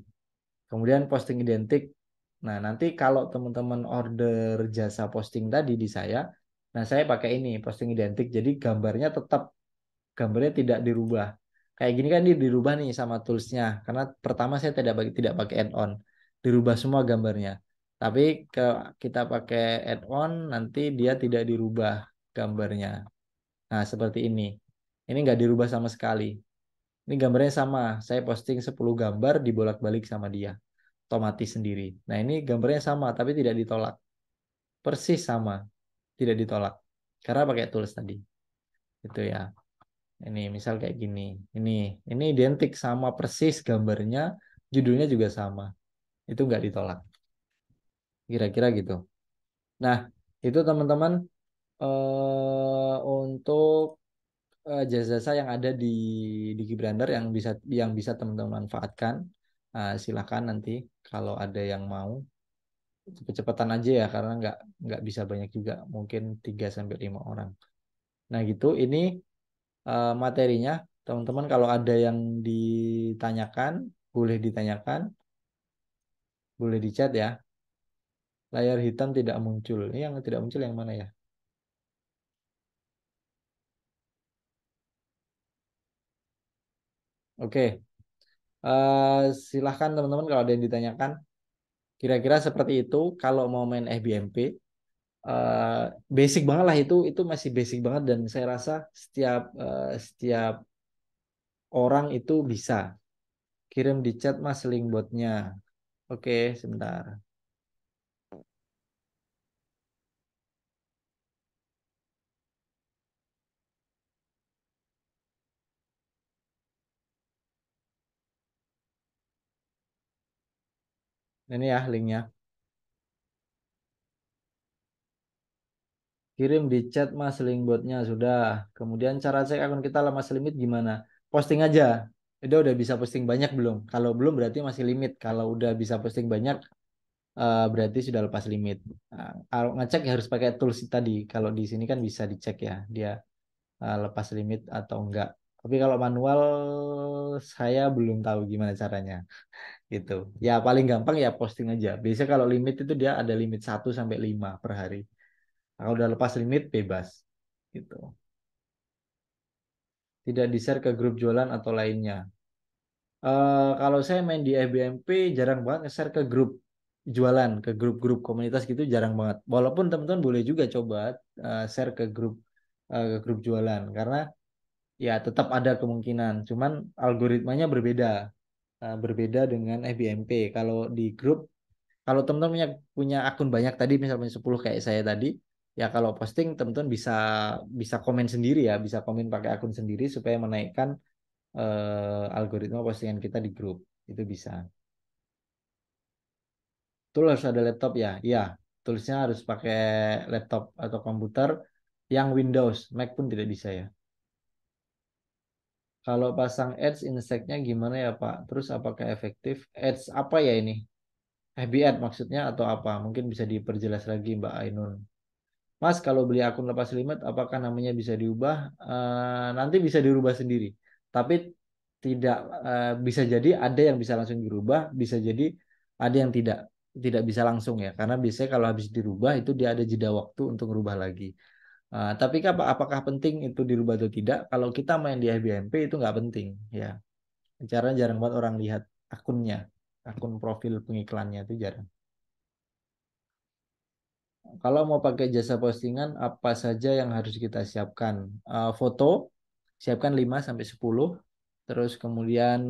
Kemudian posting identik. Nah, nanti kalau teman-teman order jasa posting tadi di saya, nah saya pakai ini posting identik. Jadi gambarnya tidak dirubah. Kayak gini kan dia dirubah nih sama toolsnya. Karena pertama saya tidak pakai add-on, dirubah semua gambarnya. Tapi kita pakai add-on nanti dia tidak dirubah gambarnya. Nah, seperti ini. Ini nggak dirubah sama sekali. Ini gambarnya sama. Saya posting 10 gambar dibolak-balik sama dia otomatis sendiri. Nah, ini gambarnya sama tapi tidak ditolak. Persis sama, tidak ditolak. karena pakai tools tadi. Itu ya. Ini misal kayak gini. Ini identik sama persis gambarnya, judulnya juga sama. Itu nggak ditolak. Kira-kira gitu. Nah, itu teman-teman untuk jasa-jasa yang ada di Gibrander yang bisa teman-teman manfaatkan. Silakan nanti kalau ada yang mau cepet-cepetan aja ya karena nggak bisa banyak juga, mungkin 3 sampai 5 orang. Nah, gitu ini materinya. Teman-teman kalau ada yang ditanyakan, boleh ditanyakan, boleh di chat ya. Layar hitam tidak muncul. Ini yang tidak muncul yang mana ya? Oke. Silahkan teman-teman kalau ada yang ditanyakan. Kira-kira seperti itu kalau mau main FBMP. eh, Basic banget lah itu masih basic banget dan saya rasa setiap orang itu bisa. Kirim di chat mas link botnya. Oke, sebentar. Ini ya linknya. Kirim di chat mas link botnya sudah. Kemudian cara cek akun kita lemas limit gimana? Posting aja. Udah bisa posting banyak belum? Kalau belum berarti masih limit. Kalau udah bisa posting banyak berarti sudah lepas limit. Kalau ngecek ya harus pakai tools tadi. Kalau di sini kan bisa dicek ya dia lepas limit atau enggak. Tapi kalau manual saya belum tahu gimana caranya gitu. Ya paling gampang ya posting aja. Biasanya kalau limit itu dia ada limit 1 sampai 5 per hari. Kalau udah lepas limit bebas gitu. Tidak di-share ke grup jualan atau lainnya. Kalau saya main di FBMP jarang banget nge-share ke grup jualan, ke grup-grup komunitas gitu jarang banget. Walaupun teman-teman boleh juga coba share ke grup jualan karena ya tetap ada kemungkinan. Cuman algoritmanya berbeda dengan FBMP. Kalau di grup, kalau teman-teman punya akun banyak tadi, misalnya 10 kayak saya tadi, ya kalau posting teman-teman bisa bisa komen sendiri ya, bisa komen pakai akun sendiri supaya menaikkan algoritma postingan kita di grup. Itu bisa. Tool harus ada laptop ya. Iya, toolsnya harus pakai laptop atau komputer yang Windows, Mac pun tidak bisa ya. Kalau pasang ads inseknya gimana ya Pak? Terus apakah efektif? Ads apa ya ini? FB ad maksudnya atau apa? Mungkin bisa diperjelas lagi Mbak Ainun. Mas, kalau beli akun lepas limit, apakah namanya bisa diubah? Nanti bisa dirubah sendiri. Tapi tidak bisa jadi ada yang bisa langsung dirubah, bisa jadi ada yang tidak bisa langsung ya. Karena biasanya kalau habis dirubah itu dia ada jeda waktu untuk merubah lagi. Tapi apakah penting itu dirubah atau tidak? Kalau kita main di FBMP itu nggak penting ya. Caranya jarang banget orang lihat akunnya, akun profil pengiklannya itu jarang. Kalau mau pakai jasa postingan, apa saja yang harus kita siapkan? Foto, siapkan 5 sampai 10. Terus kemudian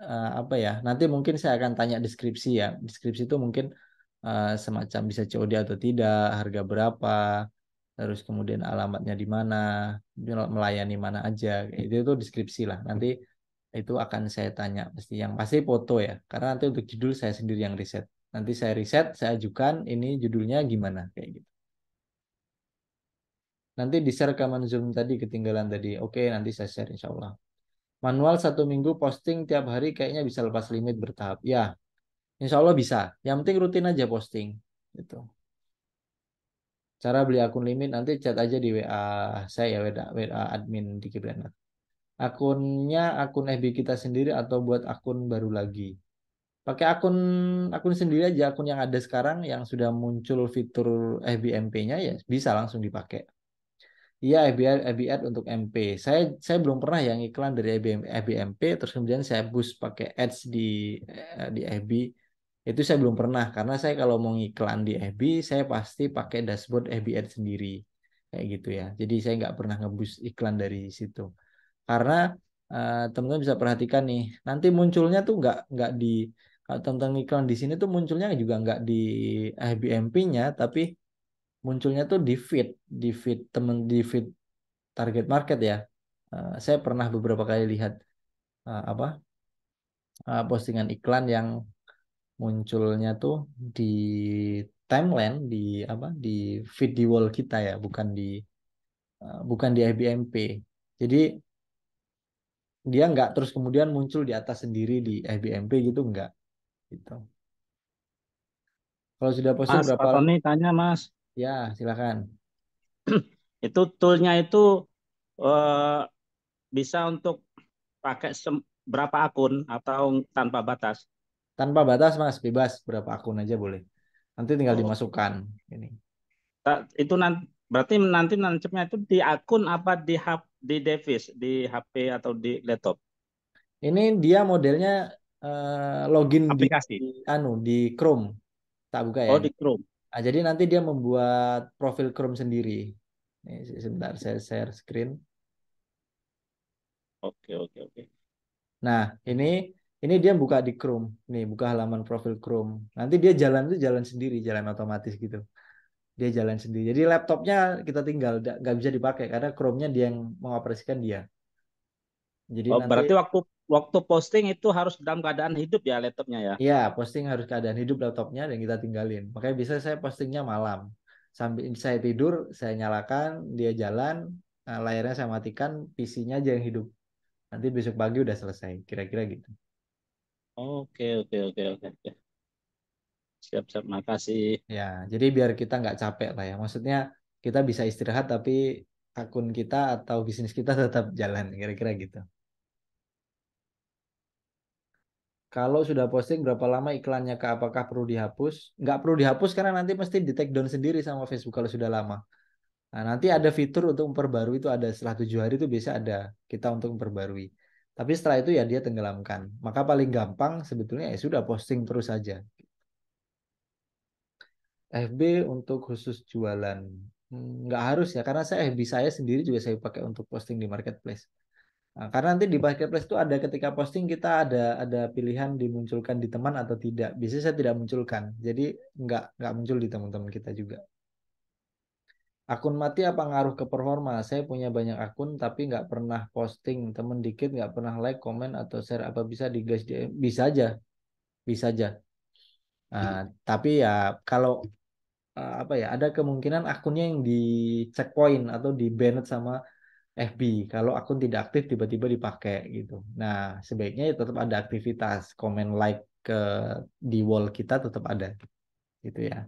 apa ya? Nanti mungkin saya akan tanya deskripsi ya. Deskripsi itu mungkin semacam bisa COD atau tidak, harga berapa, terus kemudian alamatnya di mana, melayani mana aja. Itu deskripsi lah. Nanti itu akan saya tanya pasti. Yang pasti foto ya, karena nanti untuk judul saya sendiri yang riset. Nanti saya riset, saya ajukan ini judulnya gimana kayak gitu. Nanti di-share rekaman Zoom tadi ketinggalan tadi. Oke, nanti saya share insya Allah. Manual 1 minggu posting tiap hari kayaknya bisa lepas limit bertahap. Ya, insya Allah bisa. Yang penting rutin aja posting. Gitu. Cara beli akun limit nanti chat aja di WA saya ya, WA admin di Kiberaner. Akunnya akun FB kita sendiri atau buat akun baru lagi. Pakai akun akun sendiri aja, akun yang ada sekarang yang sudah muncul fitur FBMP-nya ya bisa langsung dipakai. Iya, FB Ad untuk MP. Saya belum pernah yang iklan dari FBMP terus kemudian saya boost pakai ads di FB. Itu saya belum pernah karena saya kalau mau ngiklan di FB saya pasti pakai dashboard FB Ad sendiri. Kayak gitu ya. Jadi saya nggak pernah ngeboost iklan dari situ. Karena teman-teman bisa perhatikan nih, nanti munculnya tuh nggak di kalau teman-teman iklan di sini tuh munculnya juga nggak di FBMP-nya, tapi munculnya tuh di feed temen, di feed target market ya. Saya pernah beberapa kali lihat apa postingan iklan yang munculnya tuh di timeline, di apa, di feed di wall kita ya, bukan di FBMP. Jadi dia nggak terus kemudian muncul di atas sendiri di FBMP gitu, nggak gitu. Kalau sudah posting Mas, berapa, Pak Tony tanya Mas, ya silakan. itu toolnya itu eh, bisa untuk pakai berapa akun atau tanpa batas? Tanpa batas Mas, bebas berapa akun aja boleh. Nanti tinggal Oh, dimasukkan ini. itu nanti berarti nanti nancepnya itu di akun apa di device, di HP atau di laptop? Ini dia modelnya login di Aplikasi. anu di Chrome. Tak buka ya Oh, ini. di Chrome. Jadi nanti dia membuat profil Chrome sendiri. Ini sebentar saya share screen. Oke, oke, oke. Nah, ini dia buka di Chrome. Nih, buka halaman profil Chrome. Nanti dia jalan tuh jalan sendiri, jalan otomatis gitu. Dia jalan sendiri. Jadi laptopnya kita tinggal nggak bisa dipakai karena Chrome-nya dia yang mengoperasikan dia. Jadi Oh, nanti berarti waktu posting itu harus dalam keadaan hidup ya laptopnya ya? ya posting harus keadaan hidup laptopnya dan kita tinggalin. Makanya bisa saya postingnya malam. Sambil saya tidur, saya nyalakan, dia jalan, layarnya saya matikan, PC-nya aja yang hidup. Nanti besok pagi udah selesai, kira-kira gitu. Oke, oke, oke, oke, oke. Siap, siap. Makasih. Ya, jadi biar kita nggak capek lah ya. Maksudnya kita bisa istirahat tapi akun kita atau bisnis kita tetap jalan, kira-kira gitu. Kalau sudah posting berapa lama iklannya ke apakah perlu dihapus? Nggak perlu dihapus karena nanti mesti di take down sendiri sama Facebook kalau sudah lama. Nah, nanti ada fitur untuk memperbarui itu ada setelah 7 hari itu biasa ada kita untuk memperbarui. Tapi setelah itu ya dia tenggelamkan. Maka paling gampang sebetulnya ya sudah posting terus saja. FB untuk khusus jualan. Nggak harus ya, karena saya FB saya sendiri juga saya pakai untuk posting di marketplace. Nah, karena nanti di marketplace itu ada ketika posting kita ada pilihan dimunculkan di teman atau tidak. Biasanya saya tidak munculkan, jadi nggak muncul di teman-teman kita juga. Akun mati apa ngaruh ke performa? Saya punya banyak akun tapi nggak pernah posting. Temen dikit nggak pernah like, komen atau share. Apa bisa di guys? Bisa aja, bisa aja. Nah, tapi ya kalau apa ya, ada kemungkinan akunnya yang di checkpoint atau di banned sama FB kalau akun tidak aktif tiba-tiba dipakai gitu. Nah, sebaiknya ya tetap ada aktivitas komen like ke di wall kita tetap ada gitu ya.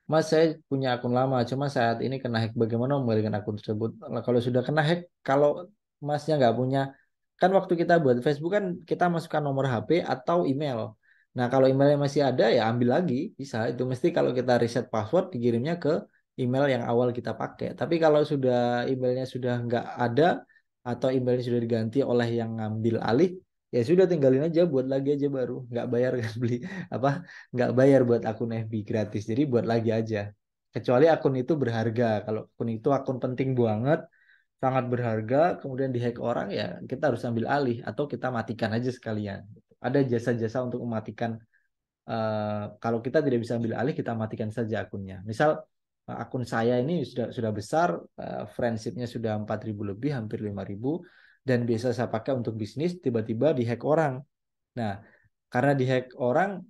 Mas, saya punya akun lama, cuma saat ini kena hack. Bagaimana mengembalikan akun tersebut? Kalau sudah kena hack, kalau masnya nggak punya, kan waktu kita buat Facebook kan kita masukkan nomor HP atau email. Nah, kalau emailnya masih ada ya ambil lagi, bisa. Itu mesti kalau kita reset password dikirimnya ke email yang awal kita pakai. Tapi kalau sudah emailnya sudah nggak ada atau emailnya sudah diganti oleh yang ngambil alih, ya sudah tinggalin aja, buat lagi aja baru, nggak bayar kan beli apa, nggak bayar buat akun FB gratis, jadi buat lagi aja kecuali akun itu berharga. Kalau akun itu akun penting banget, sangat berharga, kemudian dihack orang, ya kita harus ambil alih atau kita matikan aja sekalian. Ada jasa-jasa untuk mematikan. Kalau kita tidak bisa ambil alih, kita matikan saja akunnya. Misal akun saya ini sudah besar, friendshipnya sudah 4.000 lebih, hampir 5.000, dan biasa saya pakai untuk bisnis, tiba-tiba dihack orang. Nah, karena dihack orang,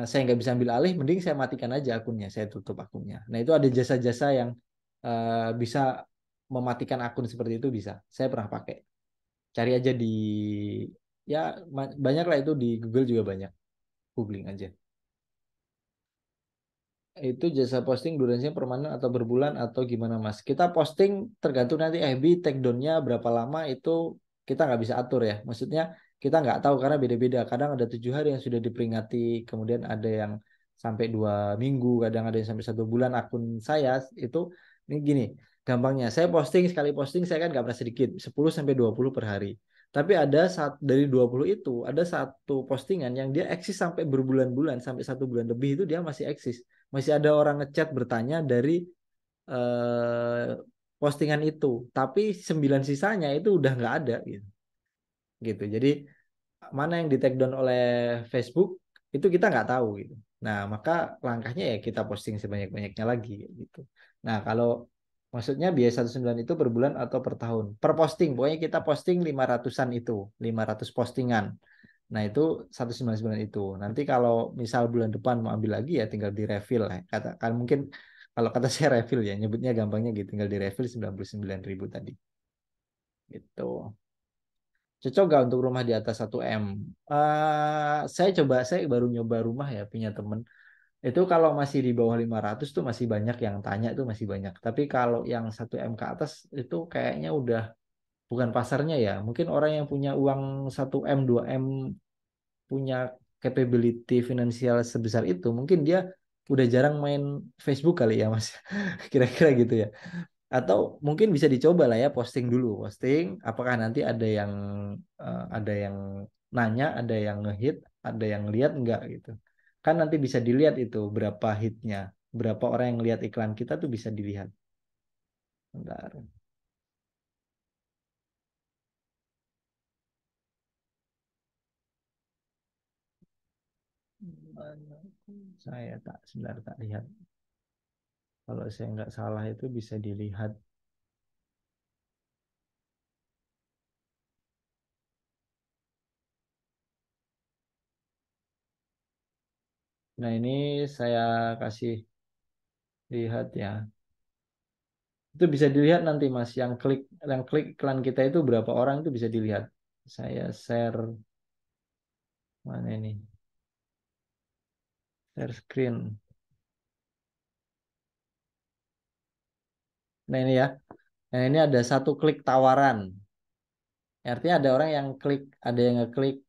saya nggak bisa ambil alih, mending saya matikan aja akunnya, saya tutup akunnya. Nah, itu ada jasa-jasa yang bisa mematikan akun seperti itu, bisa. Saya pernah pakai. Cari aja di, ya banyak lah itu di Google juga banyak. Googling aja. Itu jasa posting durasinya permanen atau berbulan atau gimana Mas? Kita posting tergantung nanti FB take down-nya berapa lama, itu kita nggak bisa atur ya. Maksudnya kita nggak tahu karena beda-beda. Kadang ada 7 hari yang sudah diperingati, kemudian ada yang sampai 2 minggu, kadang ada yang sampai 1 bulan. Akun saya itu ini gini, gampangnya saya posting sekali posting saya kan nggak pernah sedikit, 10 sampai 20 per hari. Tapi ada dari 20 itu ada satu postingan yang dia eksis sampai berbulan-bulan, sampai 1 bulan lebih itu dia masih eksis. Masih ada orang ngechat bertanya dari eh, postingan itu, tapi 9 sisanya itu udah nggak ada gitu. Gitu. Jadi mana yang di take down oleh Facebook itu kita nggak tahu gitu. Nah, maka langkahnya ya kita posting sebanyak-banyaknya lagi gitu. Nah, kalau maksudnya biaya 19 itu per bulan atau per tahun? Per posting, pokoknya kita posting 500-an itu, 500 postingan. Nah, itu 199 itu. Nanti kalau misal bulan depan mau ambil lagi ya tinggal di refill lah. Kan mungkin kalau kata saya refill ya, nyebutnya gampangnya gitu, tinggal di refill 99.000 tadi. Gitu. Cocok gak untuk rumah di atas 1 M? Saya baru nyoba rumah ya, punya temen. Itu kalau masih di bawah 500 tuh masih banyak yang tanya, tuh masih banyak. Tapi kalau yang 1 M ke atas itu kayaknya udah bukan pasarnya ya. Mungkin orang yang punya uang 1 M, 2 M, punya capability finansial sebesar itu, mungkin dia udah jarang main Facebook kali ya Mas. Kira-kira gitu ya. Atau mungkin bisa dicoba lah ya, posting dulu, posting apakah nanti ada yang nanya, ada yang ngehit, ada yang lihat enggak gitu, kan nanti bisa dilihat itu berapa hitnya, berapa orang yang lihat iklan kita tuh bisa dilihat. Bentar. Saya sebentar tak lihat, kalau saya nggak salah itu bisa dilihat. Nah ini saya kasih lihat ya. Itu bisa dilihat nanti Mas, yang klik iklan kita itu berapa orang itu bisa dilihat. Saya share mana ini? Share screen. Nah ini ya. Nah ini ada 1 klik tawaran. Artinya ada orang yang klik, ada yang ngeklik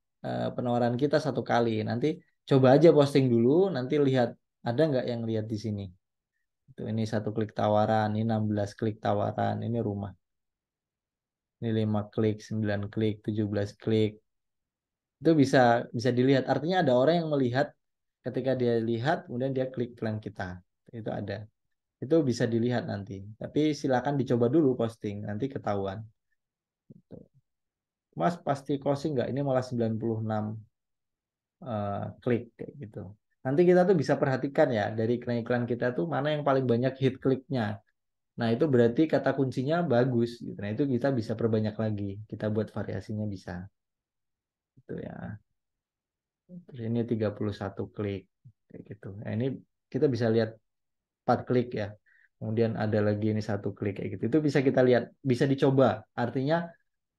penawaran kita 1 kali. Nanti coba aja posting dulu, nanti lihat ada nggak yang lihat di sini. Ini 1 klik tawaran, ini 16 klik tawaran, ini rumah. Ini 5 klik, 9 klik, 17 klik. Itu bisa bisa dilihat. Artinya ada orang yang melihat, ketika dia lihat kemudian dia klik iklan kita. Itu ada. Itu bisa dilihat nanti. Tapi silakan dicoba dulu posting, nanti ketahuan. Mas pasti closing nggak? Ini malah 96 klik kayak gitu. Nanti kita tuh bisa perhatikan ya, dari iklan-iklan kita tuh mana yang paling banyak hit kliknya. Nah itu berarti kata kuncinya bagus gitu. Nah itu kita bisa perbanyak lagi. Kita buat variasinya bisa. Itu ya. Terus ini 31 klik kayak gitu. Nah ini kita bisa lihat 4 klik ya. Kemudian ada lagi ini 1 klik kayak gitu. Itu bisa kita lihat, bisa dicoba. Artinya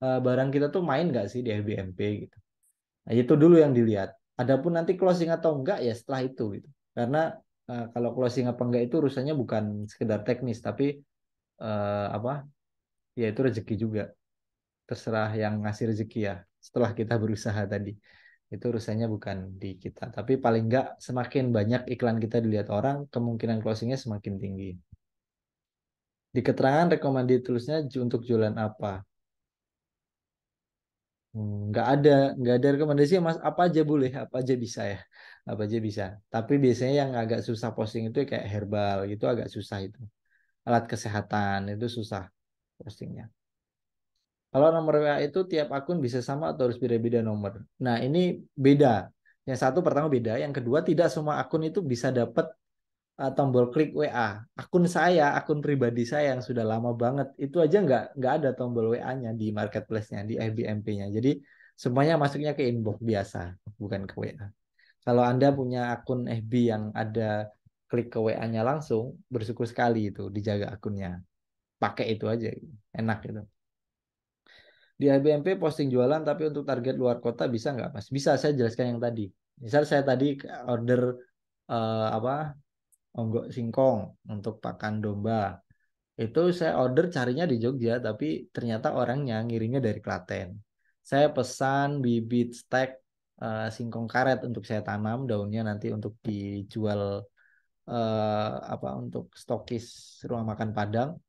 barang kita tuh main nggak sih di Airbnb gitu. Nah, itu dulu yang dilihat. Adapun nanti closing atau enggak ya setelah itu gitu. Karena kalau closing apa enggak itu urusannya bukan sekedar teknis, tapi apa? Ya itu rezeki juga. Terserah yang ngasih rezeki ya. Setelah kita berusaha tadi. Itu urusannya bukan di kita. Tapi paling enggak semakin banyak iklan kita dilihat orang, kemungkinan closingnya semakin tinggi. Di keterangan rekomendasi tulisnya untuk jualan apa? Nggak ada rekomendasi Mas, apa aja boleh, apa aja bisa ya, apa aja bisa. Tapi biasanya yang agak susah posting itu kayak herbal gitu, agak susah itu. Alat kesehatan itu susah postingnya. Kalau nomor WA itu tiap akun bisa sama atau harus beda-beda nomor? Nah ini beda. Yang satu pertama beda, yang kedua tidak semua akun itu bisa dapat tombol klik WA. Akun pribadi saya yang sudah lama banget itu aja nggak ada tombol WA-nya di marketplace-nya, di Airbnb-nya. Jadi semuanya masuknya ke inbox biasa, bukan ke WA. Kalau Anda punya akun FB yang ada klik ke WA-nya langsung, bersyukur sekali itu dijaga akunnya. Pakai itu aja, enak itu. Di Airbnb posting jualan tapi untuk target luar kota bisa nggak Mas? Bisa, saya jelaskan yang tadi. Misal saya tadi order apa onggok singkong untuk pakan domba. Itu saya order carinya di Jogja, tapi ternyata orangnya ngirimnya dari Klaten. Saya pesan bibit stek singkong karet untuk saya tanam, daunnya nanti untuk dijual apa untuk stokis rumah makan Padang,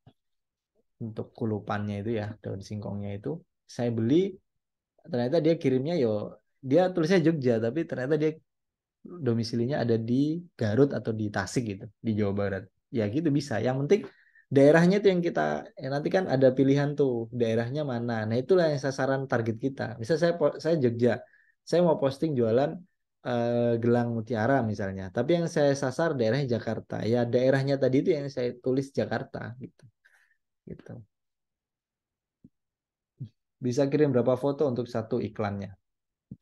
untuk kulupannya itu ya, daun singkongnya itu. Saya beli, ternyata dia kirimnya dia tulisnya Jogja, tapi ternyata dia domisilinya ada di Garut atau di Tasik gitu, di Jawa Barat. Ya gitu bisa. Yang penting daerahnya itu yang kita nanti kan ada pilihan tuh daerahnya mana. Nah itulah yang sasaran target kita. Misal saya Jogja, saya mau posting jualan Gelang Mutiara misalnya. Tapi yang saya sasar daerahnya Jakarta. Ya daerahnya tadi itu yang saya tulis Jakarta gitu. Gitu. Bisa kirim berapa foto untuk satu iklannya?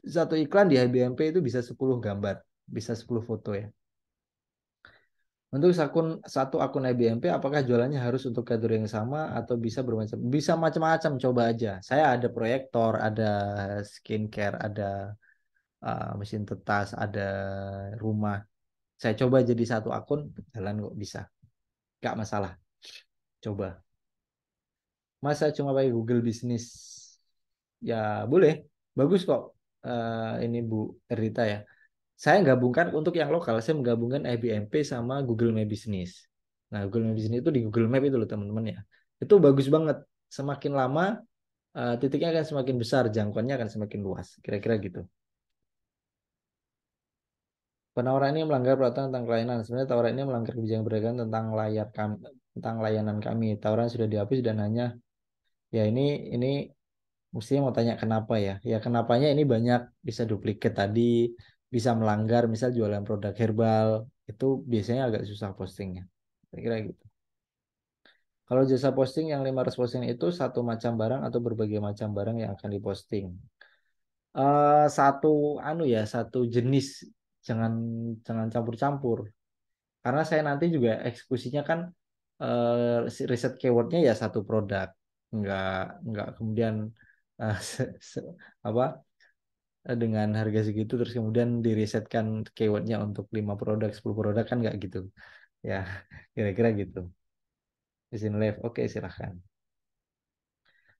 Satu iklan di HBMP itu bisa 10 gambar, bisa 10 foto ya. Untuk satu akun IBMP, apakah jualannya harus untuk kategori yang sama atau bisa bermacam? Bisa macam-macam, coba aja. Saya ada proyektor, ada skincare, ada mesin tetas, ada rumah. Saya coba jadi satu akun, jalan kok bisa. Gak masalah, coba. Masa cuma pakai Google Business? Ya boleh, bagus kok. Ini Bu Rita ya. Saya gabungkan untuk yang lokal, saya menggabungkan IBMP sama Google My Business. Nah, Google My Business itu di Google Map itu loh teman-teman ya. Itu bagus banget. Semakin lama titiknya akan semakin besar, jangkauannya akan semakin luas. Kira-kira gitu. Penawaran ini melanggar peraturan tentang pelayanan. Sebenarnya tawaran ini melanggar kebijakan perdagangan tentang layar kami, tentang layanan kami. Tawaran sudah dihapus dan hanya ya ini mestinya mau tanya kenapa ya. Ya kenapanya ini banyak bisa duplikat tadi, bisa melanggar misal jualan produk herbal itu biasanya agak susah postingnya. Kira-kira gitu. Kalau jasa posting yang 500 posting itu satu macam barang atau berbagai macam barang yang akan diposting. Satu satu jenis, jangan jangan campur-campur. Karena saya nanti juga eksekusinya kan riset keywordnya ya satu produk, nggak nggak kemudian eh, apa dengan harga segitu terus kemudian dirisetkan keywordnya untuk 5 produk 10 produk kan nggak gitu ya. Kira-kira gitu. Izin live, oke silahkan.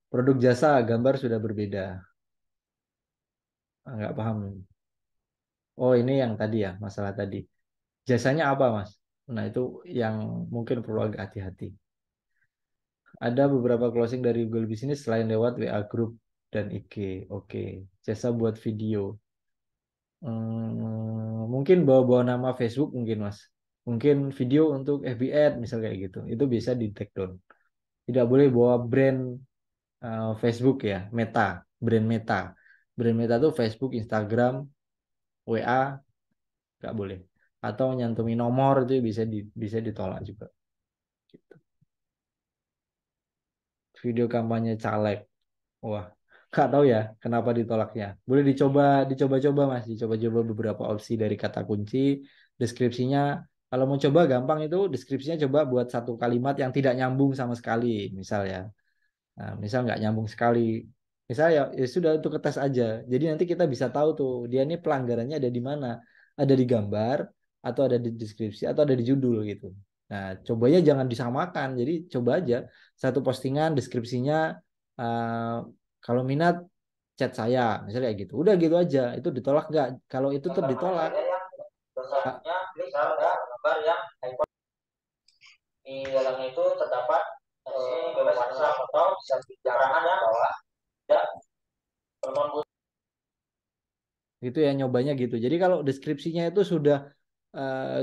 Produk jasa gambar sudah berbeda. Nggak paham. Oh ini yang tadi ya masalah tadi. Jasanya apa Mas? Nah itu yang mungkin perlu agak hati-hati. Ada beberapa closing dari Google Business selain lewat WA Group dan IG. Oke. Jasa buat video. Mungkin bawa-bawa nama Facebook mungkin Mas. Mungkin video untuk FB Ad misal kayak gitu. Itu bisa di take down. Tidak boleh bawa brand Facebook ya, Meta, brand Meta. Brand Meta tuh Facebook, Instagram, WA nggak boleh. Atau nyantumi nomor itu bisa ditolak juga. Gitu. Video kampanye caleg. Wah, nggak tahu ya kenapa ditolaknya. Boleh dicoba-coba Mas, dicoba-coba beberapa opsi dari kata kunci, deskripsinya. Kalau mau coba gampang itu deskripsinya coba buat satu kalimat yang tidak nyambung sama sekali, misal ya. Nah, misal nggak nyambung sekali. Misal ya sudah untuk tes aja. Jadi nanti kita bisa tahu tuh dia ini pelanggarannya ada di mana. Ada di gambar, atau ada di deskripsi, atau ada di judul gitu. Nah, cobanya jangan disamakan. Jadi coba aja satu postingan deskripsinya uh, kalau minat chat saya, misalnya kayak gitu. Udah gitu aja. Itu ditolak nggak? Kalau itu tetap ditolak. Ah, Di dalamnya itu terdapat nuansa atau keterangan bahwa tidak gitu ya nyobanya gitu. Jadi kalau deskripsinya itu sudah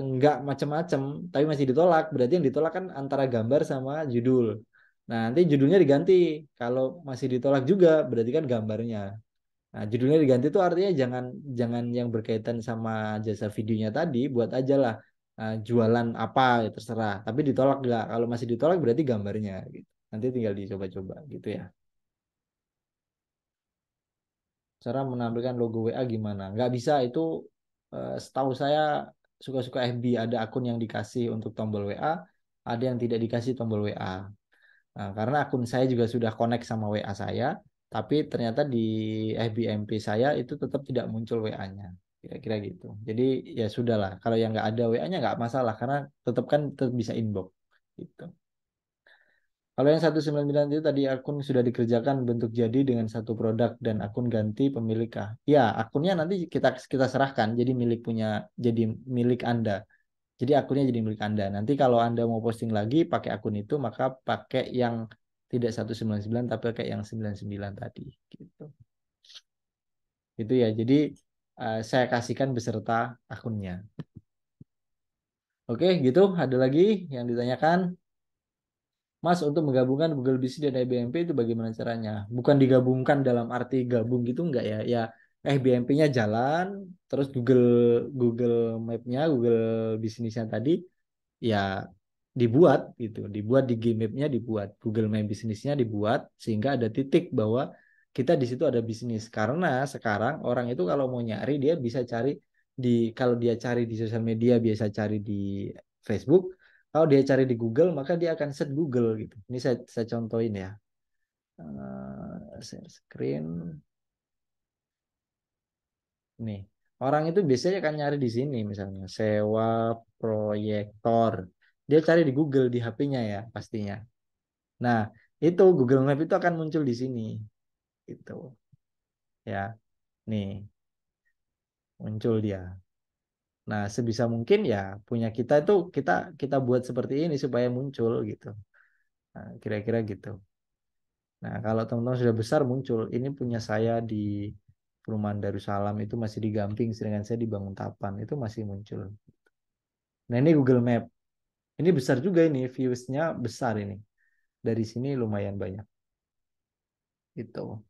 nggak macam-macam, tapi masih ditolak, berarti yang ditolak kan antara gambar sama judul. Nah, nanti judulnya diganti. Kalau masih ditolak juga, berarti kan gambarnya. Nah, judulnya diganti itu artinya jangan jangan yang berkaitan sama jasa videonya tadi, buat aja lah jualan apa ya terserah. Tapi ditolak nggak? Kalau masih ditolak berarti gambarnya gitu. Nanti tinggal dicoba-coba gitu ya. Cara menampilkan logo WA gimana? Nggak bisa itu setahu saya suka-suka FB ada akun yang dikasih untuk tombol WA, ada yang tidak dikasih tombol WA. Nah, karena akun saya juga sudah connect sama WA saya, tapi ternyata di FBMP saya itu tetap tidak muncul WA-nya. Kira-kira gitu. Jadi ya sudahlah, kalau yang nggak ada WA-nya nggak masalah karena tetap kan tetap bisa inbox gitu. Kalau yang 199 itu tadi akun sudah dikerjakan bentuk jadi dengan satu produk dan akun ganti pemilik kah? Ya, akunnya nanti kita kita serahkan jadi milik Anda. Jadi akunnya jadi milik Anda. Nanti kalau Anda mau posting lagi pakai akun itu maka pakai yang tidak 199 tapi pakai yang 99 tadi gitu. Itu ya. Jadi saya kasihkan beserta akunnya. Oke, gitu. Ada lagi yang ditanyakan? Mas, untuk menggabungkan Google Business dan IBMP itu bagaimana caranya? Bukan digabungkan dalam arti gabung gitu enggak ya? Ya BMP-nya jalan, terus Google Google Map-nya, Google bisnisnya tadi ya dibuat gitu, dibuat di Gmap-nya, dibuat Google Map bisnisnya dibuat sehingga ada titik bahwa kita di situ ada bisnis. Karena sekarang orang itu kalau mau nyari dia bisa cari di, kalau dia cari di sosial media biasa cari di Facebook, kalau dia cari di Google maka dia akan search Google gitu. Ini saya contohin ya. Share screen. Nih, orang itu biasanya kan nyari di sini misalnya sewa proyektor. Dia cari di Google di HP-nya ya pastinya. Nah, itu Google Map itu akan muncul di sini. Gitu. Ya. Nih, muncul dia. Nah, sebisa mungkin ya punya kita itu kita kita buat seperti ini supaya muncul gitu. Nah, kira-kira gitu. Nah, kalau teman-teman sudah besar muncul, ini punya saya di Perumahan Darussalam itu masih di Gamping, sedangkan saya di Banguntapan itu masih muncul. Nah, ini Google Map. Ini besar juga ini, views-nya besar ini. Dari sini lumayan banyak. Itu.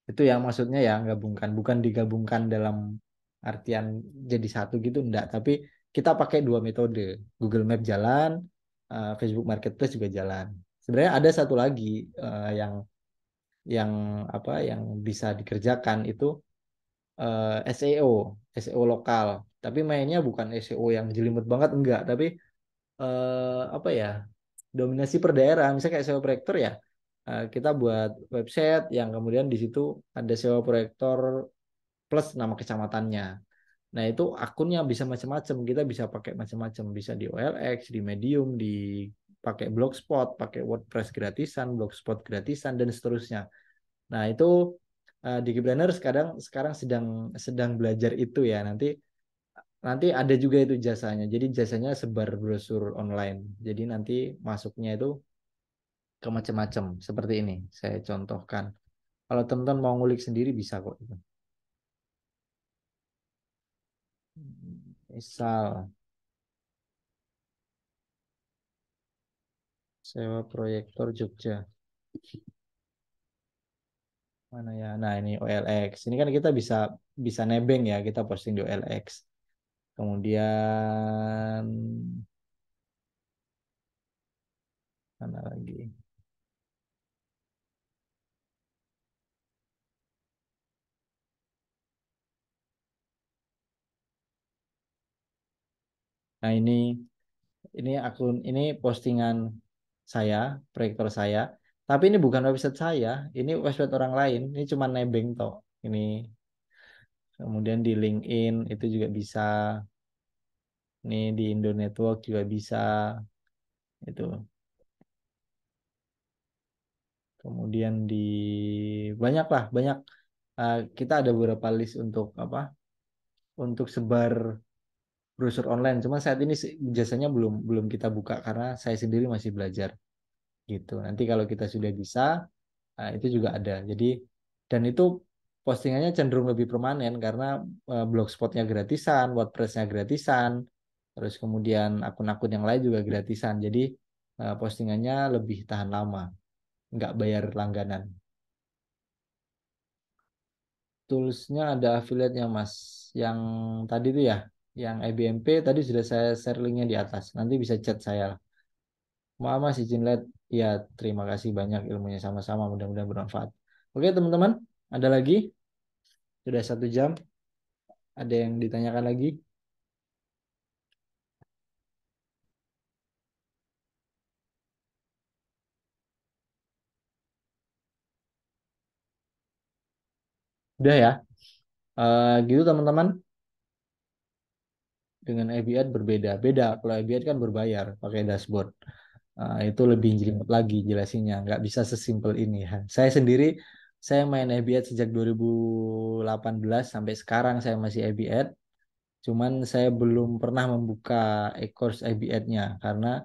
Itu yang maksudnya ya gabungkan, bukan digabungkan dalam artian jadi satu gitu enggak, tapi kita pakai dua metode. Google Map jalan, Facebook Marketplace juga jalan. Sebenarnya ada satu lagi yang apa yang bisa dikerjakan itu SEO lokal. Tapi mainnya bukan SEO yang jelimet banget enggak, tapi apa ya? Dominasi per daerah, misalnya kayak sewa proyektor ya, kita buat website yang kemudian di situ ada sewa proyektor plus nama kecamatannya. Nah itu akunnya bisa macam-macam, kita bisa pakai macam-macam, bisa di OLX, di Medium, di pakai Blogspot, pakai WordPress gratisan, Blogspot gratisan dan seterusnya. Nah itu di Keyplaner sekarang sedang sedang belajar itu ya, nanti nanti ada juga itu jasanya. Jadi jasanya sebar brosur online. Jadi nanti masuknya itu ke macam-macam seperti ini. Saya contohkan. Kalau teman-teman mau ngulik sendiri bisa kok itu. Misal sewa proyektor Jogja. Mana ya? Nah, ini OLX. Ini kan kita bisa bisa nebeng ya, kita posting di OLX. Kemudian mana lagi? Nah, ini akun, ini postingan saya, proyektor saya. Tapi ini bukan website saya, ini website orang lain. Ini cuma nebeng toh. Ini kemudian di LinkedIn itu juga bisa. Ini di Indo Network juga bisa. Itu. Kemudian di banyak lah, banyak. Kita ada beberapa list untuk apa? Untuk sebar browser online. Cuma saat ini jasanya belum belum kita buka karena saya sendiri masih belajar gitu. Nanti kalau kita sudah bisa, itu juga ada. Jadi dan itu postingannya cenderung lebih permanen karena blogspotnya gratisan, WordPressnya gratisan, terus kemudian akun-akun yang lain juga gratisan. Jadi postingannya lebih tahan lama, nggak bayar langganan. Toolsnya ada affiliate-nya Mas. Yang tadi itu ya, yang IBMP tadi sudah saya share linknya di atas. Nanti bisa chat saya lah. Maaf Mas izin lihat. Ya, terima kasih banyak ilmunya sama-sama. Mudah-mudahan bermanfaat. Oke teman-teman, ada lagi? Sudah 1 jam. Ada yang ditanyakan lagi? Udah ya. Gitu teman-teman. Dengan IBAD berbeda. Beda. Kalau IBAD kan berbayar pakai dashboard. Itu lebih jelimet lagi jelasinnya. Nggak bisa sesimpel ini ya. Saya sendiri, saya main IBAD sejak 2018 sampai sekarang saya masih IBAD. Cuman saya belum pernah membuka e-course IBAD-nya karena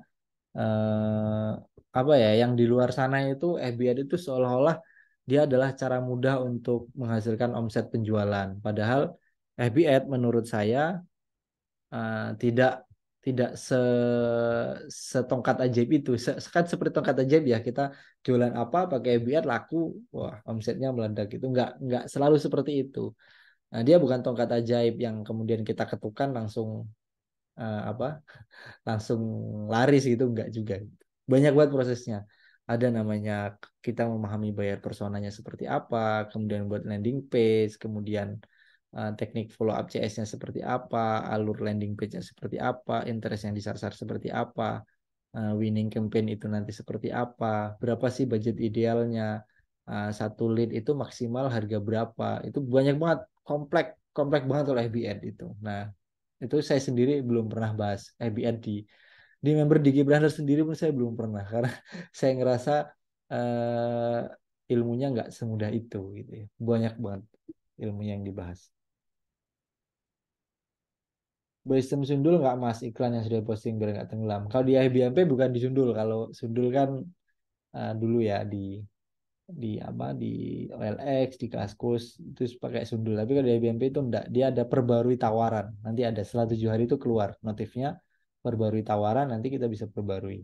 eh, apa ya, yang di luar sana itu FBA itu seolah-olah dia adalah cara mudah untuk menghasilkan omset penjualan. Padahal FBA menurut saya tidak tidak setongkat ajaib itu. Kan seperti tongkat ajaib ya, kita jualan apa pakai FBA laku, wah omsetnya meledak itu. Nggak selalu seperti itu. Nah, dia bukan tongkat ajaib yang kemudian kita ketukan langsung apa langsung laris gitu, enggak juga. Banyak banget prosesnya. Ada namanya kita memahami buyer personanya seperti apa, kemudian buat landing page, kemudian teknik follow up CS-nya seperti apa, alur landing page-nya seperti apa, interest yang disasar seperti apa, winning campaign itu nanti seperti apa, berapa sih budget idealnya, satu lead itu maksimal harga berapa, itu banyak banget, kompleks kompleks banget oleh FBN itu. Nah, itu saya sendiri belum pernah bahas FBN di member di Gibraltar sendiri pun saya belum pernah karena saya ngerasa ilmunya nggak semudah itu gitu ya. Banyak banget ilmu yang dibahas. Sistem sundul nggak mas iklan yang sudah posting biar nggak tenggelam. Kalau di IBMP bukan disundul. Kalau sundul kan dulu ya di apa di OLX, di Kaskus itu pakai sundul. Tapi kalau di IBMP itu enggak, dia ada perbarui tawaran. Nanti ada setelah 7 hari itu keluar notifnya perbarui tawaran, nanti kita bisa perbarui.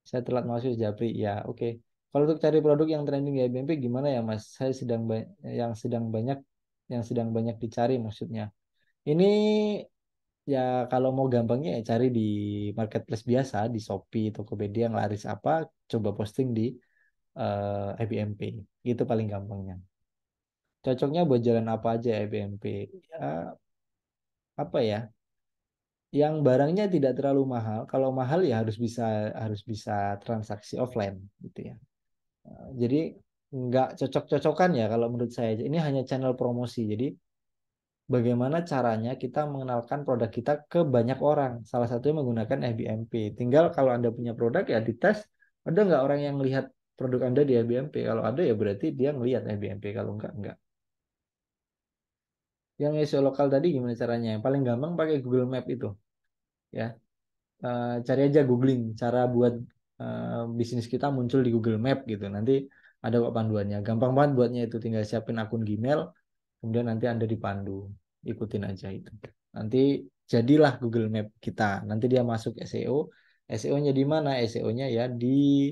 Saya telat masuk Japri, ya oke. Kalau untuk cari produk yang trending di IBMP gimana ya Mas? Saya yang sedang banyak dicari maksudnya. Ini ya kalau mau gampangnya ya cari di marketplace biasa, di Shopee, Tokopedia yang laris apa, coba posting di IBMP. Itu paling gampangnya. Cocoknya buat jalan apa aja IBMP? Ya, apa ya? Yang barangnya tidak terlalu mahal. Kalau mahal ya harus bisa transaksi offline gitu ya. Jadi nggak cocok-cocokan ya kalau menurut saya. Ini hanya channel promosi. Jadi bagaimana caranya kita mengenalkan produk kita ke banyak orang. Salah satunya menggunakan FBMP. Tinggal kalau Anda punya produk ya dites. Ada nggak orang yang melihat produk Anda di FBMP? Kalau ada ya berarti dia ngelihat FBMP. Kalau enggak. Yang SEO lokal tadi gimana caranya? Yang paling gampang pakai Google Map itu. Ya, cari aja googling cara buat bisnis kita muncul di Google Map gitu. Nanti ada kok panduannya. Gampang banget buatnya itu. Tinggal siapin akun Gmail, kemudian nanti Anda dipandu. Ikutin aja itu. Nanti jadilah Google Map kita. Nanti dia masuk SEO. SEO-nya di mana? SEO-nya ya di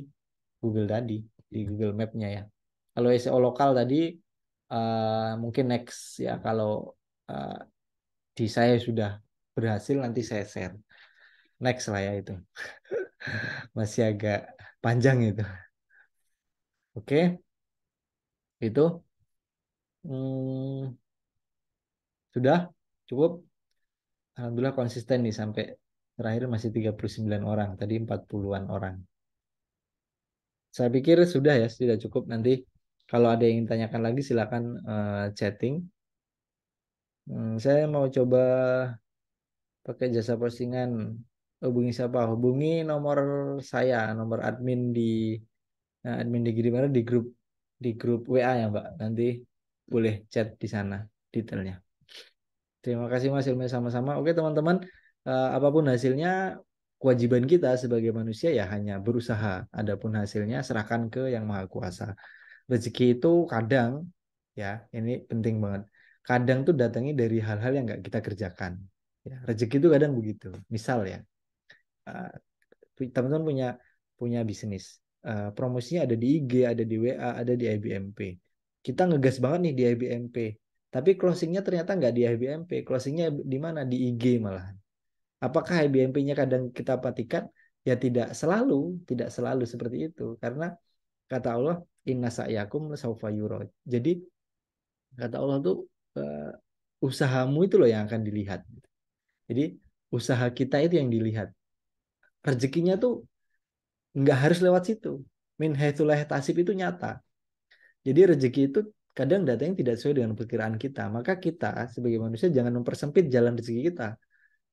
Google tadi, di Google Map-nya ya. Kalau SEO lokal tadi mungkin next ya kalau uh, di saya sudah berhasil nanti saya share. Next lah ya itu. Masih agak panjang itu. Oke, itu sudah cukup. Alhamdulillah konsisten nih sampai terakhir masih 39 orang. Tadi 40-an orang. Saya pikir sudah ya, sudah cukup. Nanti kalau ada yang ingin tanyakan lagi silakan chatting. Saya mau coba pakai jasa postingan. Hubungi siapa? Hubungi nomor saya, nomor admin di gimana di grup WA ya Mbak. Nanti boleh chat di sana detailnya. Terima kasih Mas Ilmi sama-sama. Oke teman-teman, apapun hasilnya kewajiban kita sebagai manusia ya hanya berusaha. Adapun hasilnya serahkan ke Yang Maha Kuasa. Rezeki itu kadang ya ini penting banget. Kadang tuh datangnya dari hal-hal yang nggak kita kerjakan. Ya, rezeki itu kadang begitu. Misal ya, eh, teman-teman punya punya bisnis. Promosinya ada di IG, ada di WA, ada di IBMP. Kita ngegas banget nih di IBMP. Tapi closingnya ternyata nggak di IBMP. Closingnya di mana? Di IG malahan. Apakah IBMP-nya kadang kita patikan? Ya tidak selalu seperti itu. Karena kata Allah, inna sa'yakum saufa yura. Jadi kata Allah tuh usahamu itu loh yang akan dilihat. Jadi usaha kita itu yang dilihat. Rezekinya tuh nggak harus lewat situ. Min haitsu la yahtasib itu nyata. Jadi rezeki itu kadang datangnya tidak sesuai dengan perkiraan kita. Maka kita sebagai manusia jangan mempersempit jalan rezeki kita.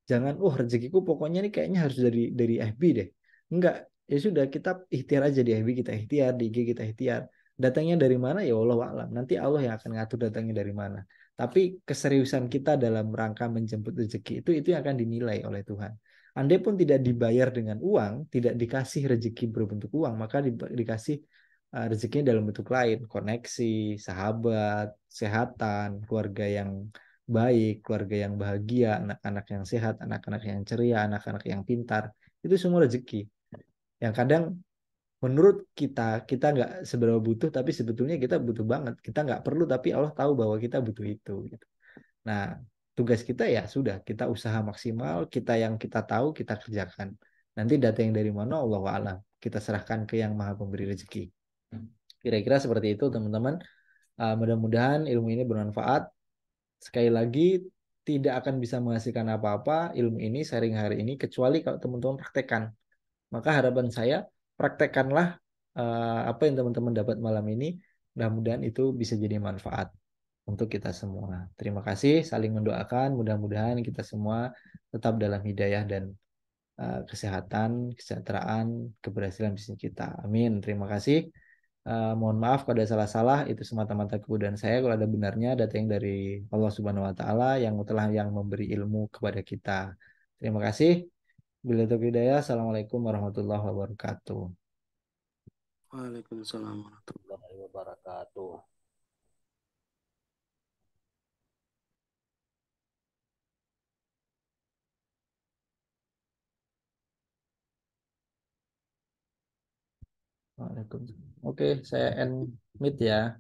Jangan, rezekiku pokoknya nih kayaknya harus dari FB deh. Enggak, ya sudah kita ikhtiar aja di FB kita ikhtiar, di IG kita ikhtiar. Datangnya dari mana ya Allah alam. Nanti Allah yang akan ngatur datangnya dari mana. Tapi keseriusan kita dalam rangka menjemput rezeki itu yang akan dinilai oleh Tuhan. Andai pun tidak dibayar dengan uang, tidak dikasih rezeki berbentuk uang, maka dikasih rezekinya dalam bentuk lain, koneksi, sahabat, kesehatan, keluarga yang baik, keluarga yang bahagia, anak-anak yang sehat, anak-anak yang ceria, anak-anak yang pintar. Itu semua rezeki. Yang kadang menurut kita nggak seberapa butuh, tapi sebetulnya kita butuh banget. Kita nggak perlu, tapi Allah tahu bahwa kita butuh itu. Gitu. Nah, tugas kita ya sudah, kita usaha maksimal, kita yang kita tahu kita kerjakan. Nanti data yang dari mana Allah alam. Kita serahkan ke yang Maha Pemberi rezeki. Kira-kira seperti itu, teman-teman. Mudah-mudahan ilmu ini bermanfaat. Sekali lagi, tidak akan bisa menghasilkan apa-apa ilmu ini, sharing hari ini, kecuali kalau teman-teman praktekkan. Maka harapan saya, praktekkanlah apa yang teman-teman dapat malam ini. Mudah-mudahan itu bisa jadi manfaat untuk kita semua. Terima kasih, saling mendoakan. Mudah-mudahan kita semua tetap dalam hidayah dan kesehatan, kesejahteraan, keberhasilan bisnis kita. Amin. Terima kasih. Mohon maaf kalau ada salah-salah, itu semata-mata kebodohan saya. Kalau ada benarnya, data yang dari Allah Subhanahu Wa Taala yang memberi ilmu kepada kita. Terima kasih. Bila taufiq hidayah. Assalamualaikum warahmatullahi wabarakatuh. Waalaikumsalam warahmatullahi wabarakatuh. Waalaikumsalam. Oke, saya end meet ya.